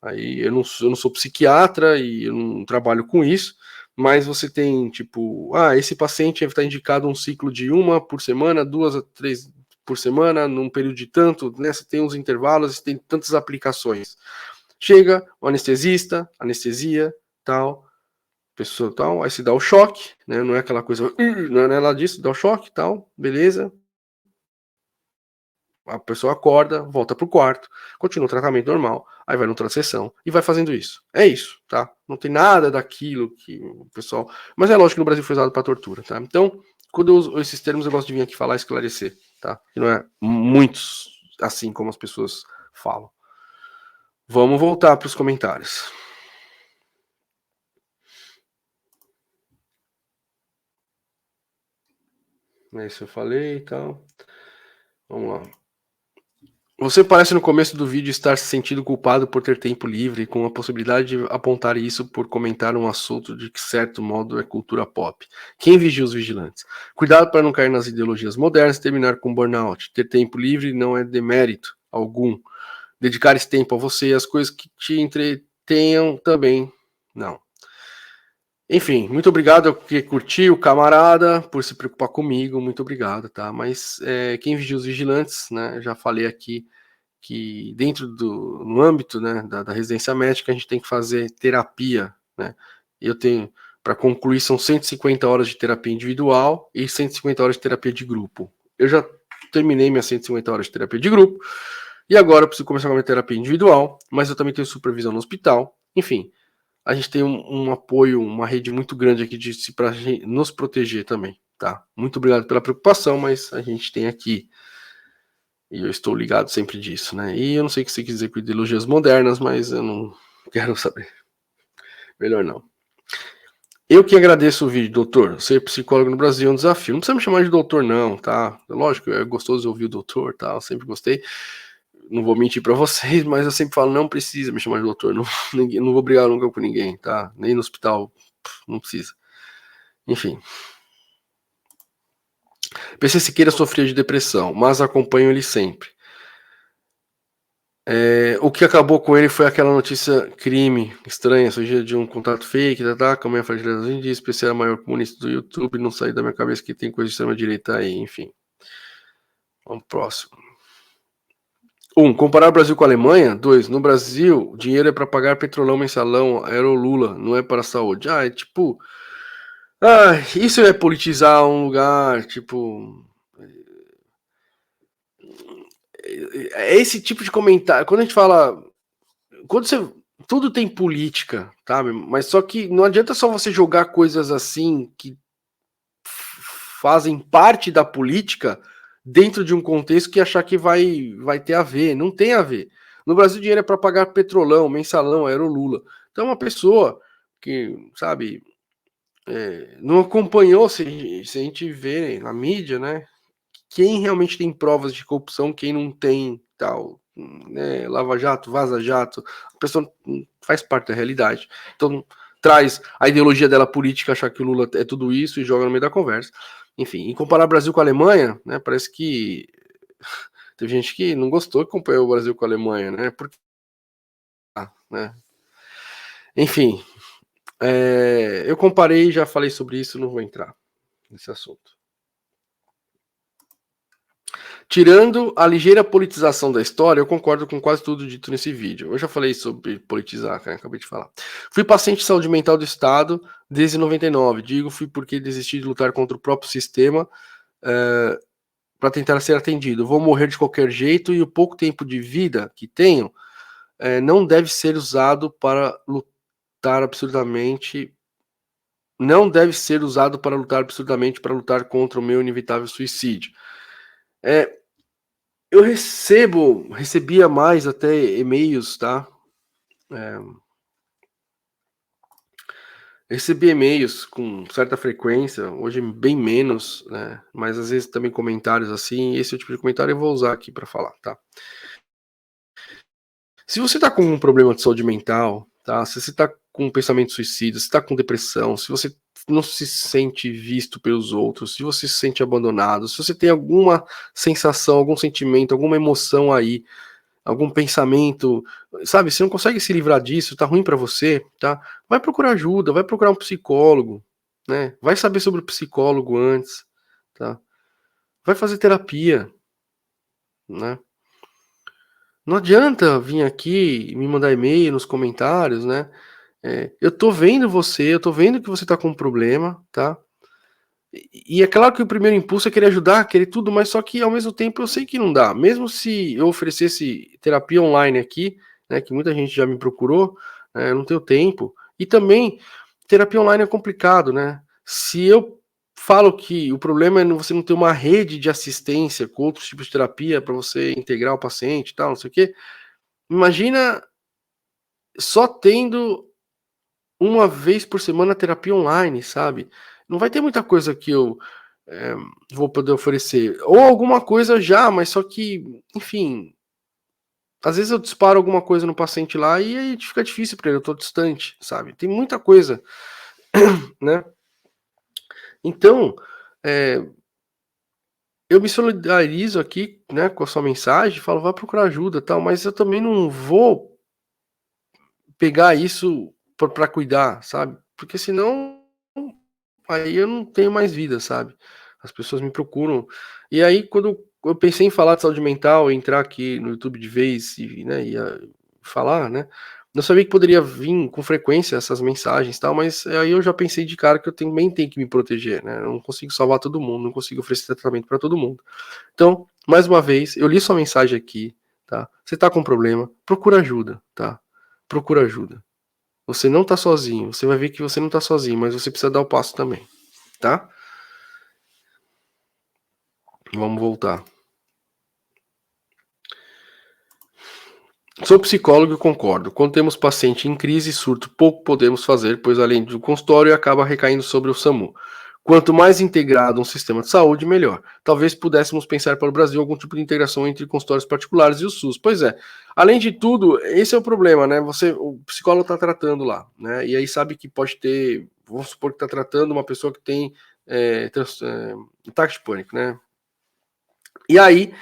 Aí eu não sou psiquiatra e eu não trabalho com isso, mas você tem, tipo, esse paciente está indicado um ciclo de uma por semana, 2 a 3 por semana, num período de tanto, né? Você tem uns intervalos, você tem tantas aplicações. Chega o anestesista, anestesia, tal, pessoa tal, aí se dá o choque, né? Não é aquela coisa, não é nada disso, dá o choque, tal, beleza. A pessoa acorda, volta pro quarto, continua o tratamento normal, aí vai noutra sessão e vai fazendo isso. É isso, tá? Não tem nada daquilo que o pessoal. Mas é lógico que no Brasil foi usado para tortura, tá? Então, quando eu uso esses termos, eu gosto de vir aqui falar e esclarecer, tá? Que não é muitos assim como as pessoas falam. Vamos voltar para os comentários. É isso eu falei e tal. Vamos lá. Você parece no começo do vídeo estar se sentindo culpado por ter tempo livre, com a possibilidade de apontar isso por comentar um assunto de que certo modo é cultura pop. Quem vigia os vigilantes? Cuidado para não cair nas ideologias modernas e terminar com burnout. Ter tempo livre não é demérito algum. Dedicar esse tempo a você e as coisas que te entretenham também não. Enfim, muito obrigado ao que curtiu, camarada, por se preocupar comigo, muito obrigado, tá? Mas quem vigia os vigilantes, né? Já falei aqui que dentro no âmbito, né, da residência médica, a gente tem que fazer terapia, né? Eu tenho, para concluir, são 150 horas de terapia individual e 150 horas de terapia de grupo. Eu já terminei minhas 150 horas de terapia de grupo e agora eu preciso começar com a minha terapia individual, mas eu também tenho supervisão no hospital. Enfim, a gente tem um apoio, uma rede muito grande aqui para nos proteger também, tá? Muito obrigado pela preocupação, mas a gente tem aqui, e eu estou ligado sempre disso, né? E eu não sei o que você quer dizer com ideologias modernas, mas eu não quero saber. Melhor não. Eu que agradeço o vídeo, doutor. Ser psicólogo no Brasil é um desafio. Não precisa me chamar de doutor, não, tá? Lógico, é gostoso ouvir o doutor, tá? Eu sempre gostei. Não vou mentir para vocês, mas eu sempre falo, não precisa me chamar de doutor. Não, não vou brigar nunca com ninguém, tá? Nem no hospital, não precisa. Enfim. PC Siqueira sofria de depressão, mas acompanho ele sempre. O que acabou com ele foi aquela notícia crime estranha, surgia de um contato fake, com a minha fragilidade dos indícios, PC era maior comunista do YouTube, não saí da minha cabeça que tem coisa de extrema direita aí, enfim. Vamos pro próximo. 1. Comparar o Brasil com a Alemanha. 2. No Brasil, o dinheiro é para pagar petrolão, mensalão, aerolula, não é para a saúde. É tipo... isso é politizar um lugar, tipo... É esse tipo de comentário. Quando a gente fala... Quando você... Tudo tem política, tá? Mas só que não adianta só você jogar coisas assim que fazem parte da política dentro de um contexto que achar que vai ter a ver. Não tem a ver. No Brasil, dinheiro é para pagar petrolão, mensalão, aerolula. Então, uma pessoa que, sabe, não acompanhou, se a gente vê na mídia, né? Quem realmente tem provas de corrupção, quem não tem, tal, né? Lava Jato, Vaza Jato, a pessoa faz parte da realidade. Então, traz a ideologia dela política, achar que o Lula é tudo isso e joga no meio da conversa. Enfim, em comparar o Brasil com a Alemanha, né? Parece que teve gente que não gostou que comparou o Brasil com a Alemanha, né? Porque, né? Enfim, eu comparei, já falei sobre isso, não vou entrar nesse assunto. Tirando a ligeira politização da história, eu concordo com quase tudo dito nesse vídeo. Eu já falei sobre politizar, cara, acabei de falar. Fui paciente de saúde mental do Estado desde 99. Digo, fui porque desisti de lutar contra o próprio sistema para tentar ser atendido. Vou morrer de qualquer jeito e o pouco tempo de vida que tenho não deve ser usado para lutar absurdamente. Não deve ser usado para lutar absurdamente para lutar contra o meu inevitável suicídio. Eu recebia mais até e-mails, tá? Recebi e-mails com certa frequência, hoje bem menos, né? Mas às vezes também comentários assim, esse tipo de comentário eu vou usar aqui para falar, tá? Se você tá com um problema de saúde mental, tá? Se você tá com um pensamento suicida, se tá com depressão, se você não se sente visto pelos outros, se você se sente abandonado, se você tem alguma sensação, algum sentimento, alguma emoção aí, algum pensamento, sabe? Você não consegue se livrar disso, tá ruim para você, tá? Vai procurar ajuda, vai procurar um psicólogo, né? Vai saber sobre o psicólogo antes, tá? Vai fazer terapia, né? Não adianta vir aqui e me mandar e-mail nos comentários, né? Eu tô vendo você, eu tô vendo que você tá com um problema, tá? E é claro que o primeiro impulso é querer ajudar, querer tudo, mas só que ao mesmo tempo eu sei que não dá. Mesmo se eu oferecesse terapia online aqui, né, que muita gente já me procurou, eu não tenho tempo. E também, terapia online é complicado, né? Se eu falo que o problema é você não ter uma rede de assistência com outros tipos de terapia para você integrar o paciente e tal, não sei o quê, imagina só tendo uma vez por semana terapia online, sabe? Não vai ter muita coisa que eu vou poder oferecer. Ou alguma coisa já, mas só que, enfim, às vezes eu disparo alguma coisa no paciente lá e aí fica difícil para ele, eu tô distante, sabe? Tem muita coisa, né? Então, eu me solidarizo aqui, né, com a sua mensagem, falo, vai procurar ajuda, tal, mas eu também não vou pegar isso para cuidar, sabe? Porque senão aí eu não tenho mais vida, sabe? As pessoas me procuram. E aí, quando eu pensei em falar de saúde mental, entrar aqui no YouTube de vez e, né, falar, né? Eu sabia que poderia vir com frequência essas mensagens e tal, mas aí eu já pensei de cara que eu também tenho que me proteger, né? Eu não consigo salvar todo mundo, não consigo oferecer tratamento para todo mundo. Então, mais uma vez, eu li sua mensagem aqui, tá? Você tá com problema, procura ajuda, tá? Procura ajuda. Você não tá sozinho, você vai ver que você não tá sozinho, mas você precisa dar o passo também, tá? Vamos voltar. Sou psicólogo e concordo. Quando temos paciente em crise e surto, pouco podemos fazer, pois além do consultório, acaba recaindo sobre o SAMU. Quanto mais integrado um sistema de saúde, melhor. Talvez pudéssemos pensar para o Brasil algum tipo de integração entre consultórios particulares e o SUS. Pois é. Além de tudo, esse é o problema, né? O psicólogo está tratando lá, né? E aí sabe que pode ter, vamos supor que está tratando uma pessoa que tem ataque de pânico, né? E aí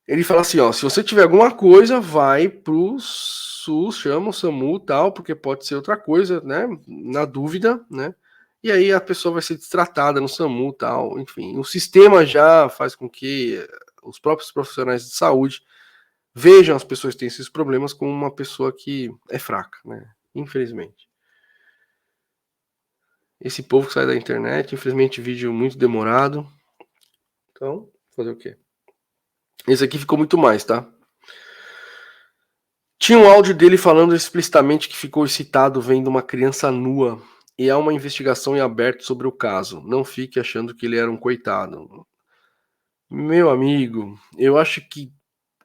ele fala assim, ó, se você tiver alguma coisa, vai pro SUS, chama o SAMU e tal, porque pode ser outra coisa, né? Na dúvida, né? E aí a pessoa vai ser destratada no SAMU e tal, enfim. O sistema já faz com que os próprios profissionais de saúde vejam as pessoas que têm esses problemas como uma pessoa que é fraca, né? Infelizmente. Esse povo que sai da internet, infelizmente, vídeo muito demorado. Então, fazer o quê? Esse aqui ficou muito mais, tá? Tinha um áudio dele falando explicitamente que ficou excitado vendo uma criança nua e há uma investigação em aberto sobre o caso. Não fique achando que ele era um coitado. Meu amigo, eu acho que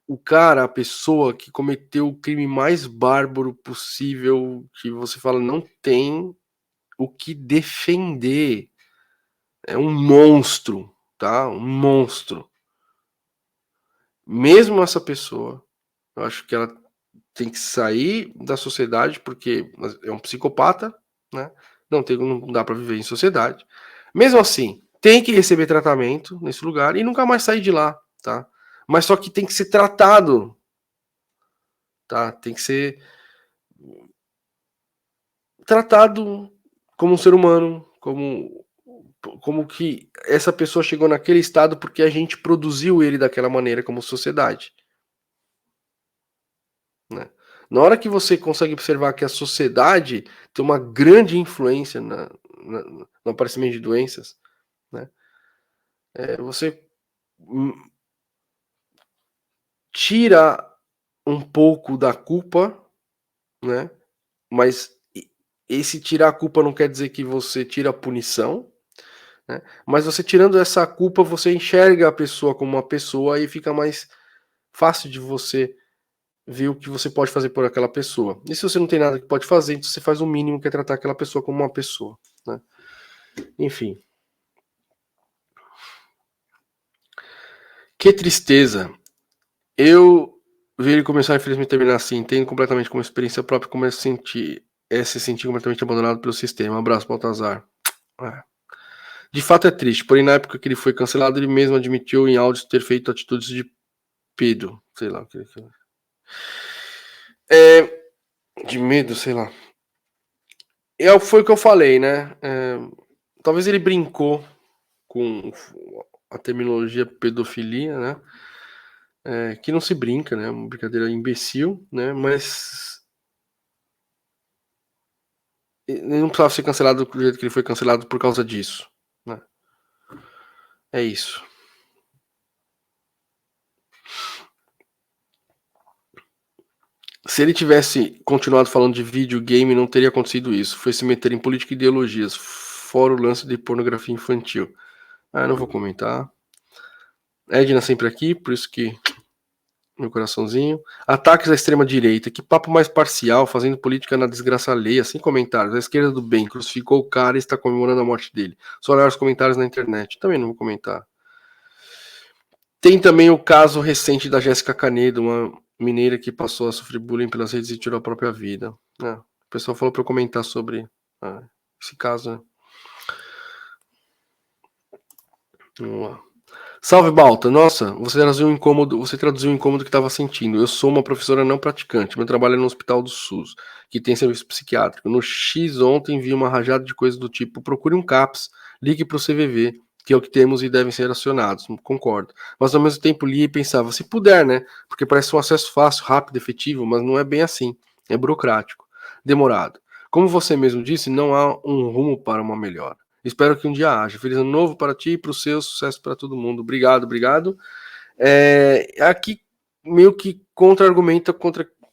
o cara, a pessoa que cometeu o crime mais bárbaro possível, que você fala, não tem o que defender. É um monstro, tá? Um monstro. Mesmo essa pessoa, eu acho que ela tem que sair da sociedade porque é um psicopata, né? Não dá para viver em sociedade. Mesmo assim, tem que receber tratamento nesse lugar e nunca mais sair de lá, tá? Mas só que tem que ser tratado, tá? Tem que ser tratado como um ser humano, como que essa pessoa chegou naquele estado porque a gente produziu ele daquela maneira como sociedade, né? Na hora que você consegue observar que a sociedade tem uma grande influência no aparecimento de doenças, né? Você tira um pouco da culpa, né? Mas esse tirar a culpa não quer dizer que você tira a punição, né? Mas você tirando essa culpa, você enxerga a pessoa como uma pessoa e fica mais fácil de você ver o que você pode fazer por aquela pessoa. E se você não tem nada que pode fazer, então você faz o mínimo que é tratar aquela pessoa como uma pessoa, né? Enfim. Que tristeza. Eu vi ele começar a infelizmente terminar assim, entendo completamente como experiência própria como se sentir completamente abandonado pelo sistema. Um abraço, Baltazar. É. De fato é triste, porém na época que ele foi cancelado, ele mesmo admitiu em áudios ter feito atitudes de pedo, sei lá. De medo, sei lá. Foi o que eu falei, né? Talvez ele brincou com a terminologia pedofilia, né? Que não se brinca, né? Uma brincadeira imbecil, né? Mas ele não precisava ser cancelado do jeito que ele foi cancelado por causa disso, né? É isso. Se ele tivesse continuado falando de videogame, não teria acontecido isso. Foi se meter em política e ideologias, fora o lance de pornografia infantil. Eu não vou comentar. Edna sempre aqui, por isso que meu coraçãozinho. Ataques à extrema-direita. Que papo mais parcial, fazendo política na desgraça alheia, sem comentários. A esquerda do bem crucificou o cara e está comemorando a morte dele. Só olhar os comentários na internet. Também não vou comentar. Tem também o caso recente da Jéssica Canedo, uma mineira que passou a sofrer bullying pelas redes e tirou a própria vida. O pessoal falou para eu comentar sobre esse caso, né? Vamos lá. Salve, Balta. Nossa, você traduziu o incômodo que estava sentindo. Eu sou uma professora não praticante. Meu trabalho é no Hospital do SUS, que tem serviço psiquiátrico. No X ontem vi uma rajada de coisas do tipo: procure um CAPS, ligue para o CVV, que é o que temos e devem ser acionados. Concordo. Mas ao mesmo tempo li e pensava, se puder, né? Porque parece um acesso fácil, rápido, efetivo, mas não é bem assim. É burocrático, demorado. Como você mesmo disse, não há um rumo para uma melhora. Espero que um dia haja. Feliz ano novo para ti e para o seu, sucesso para todo mundo. Obrigado, obrigado. Aqui meio que contra-argumenta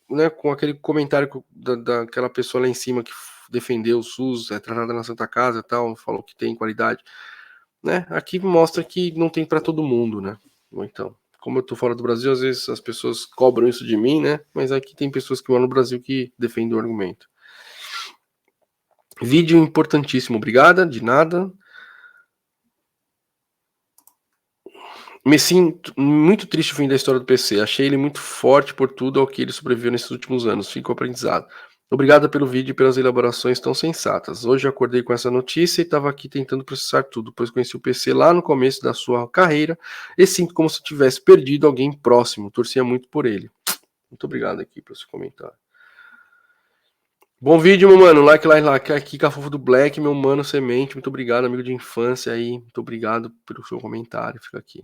né, com aquele comentário daquela pessoa lá em cima que defendeu o SUS, tratada na Santa Casa e tal, falou que tem qualidade. Né? Aqui mostra que não tem para todo mundo, né? Então, como eu tô fora do Brasil, às vezes as pessoas cobram isso de mim, né? Mas aqui tem pessoas que moram no Brasil que defendem o argumento. Vídeo importantíssimo, obrigada, de nada. Me sinto muito triste o fim da história do PC. Achei ele muito forte por tudo ao que ele sobreviveu nesses últimos anos. Fico aprendizado. Obrigada pelo vídeo e pelas elaborações tão sensatas. Hoje eu acordei com essa notícia e estava aqui tentando processar tudo, pois conheci o PC lá no começo da sua carreira e sinto como se tivesse perdido alguém próximo. Torcia muito por ele. Muito obrigado aqui pelo seu comentário. Bom vídeo, meu mano. Like, aqui, Cafofo do Black, meu mano Semente. Muito obrigado, amigo de infância aí. Muito obrigado pelo seu comentário. Fica aqui.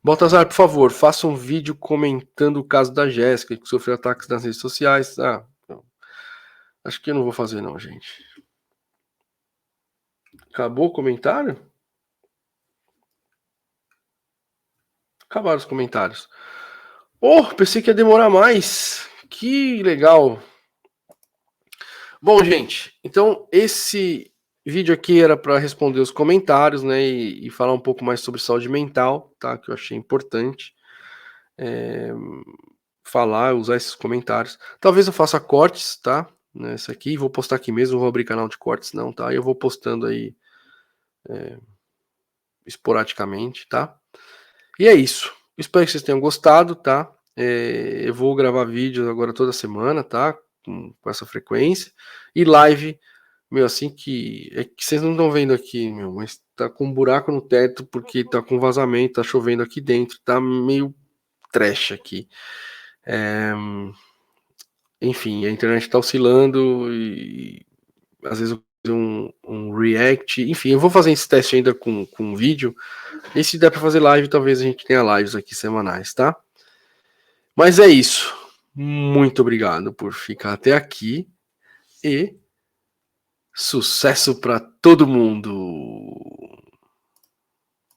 Baltazar, por favor, faça um vídeo comentando o caso da Jéssica, que sofreu ataques nas redes sociais. Não. Acho que eu não vou fazer não, gente. Acabou o comentário? Acabaram os comentários. Pensei que ia demorar mais. Que legal. Bom, gente, então esse vídeo aqui era para responder os comentários, né, e falar um pouco mais sobre saúde mental, tá? Que eu achei importante. Usar esses comentários. Talvez eu faça cortes, tá? Nessa aqui, vou postar aqui mesmo, não vou abrir canal de cortes não, tá? Eu vou postando aí esporadicamente, tá? E é isso. Espero que vocês tenham gostado, tá? Eu vou gravar vídeos agora toda semana, tá? Com essa frequência. E live, meu, assim que... É que vocês não estão vendo aqui, meu, mas tá com um buraco no teto porque tá com vazamento, tá chovendo aqui dentro, tá meio trash aqui. Enfim, a internet tá oscilando e às vezes eu vou fazer um react. Enfim, eu vou fazer esse teste ainda com vídeo. E se der para fazer live, talvez a gente tenha lives aqui semanais, tá? Mas é isso. Muito obrigado por ficar até aqui e sucesso para todo mundo!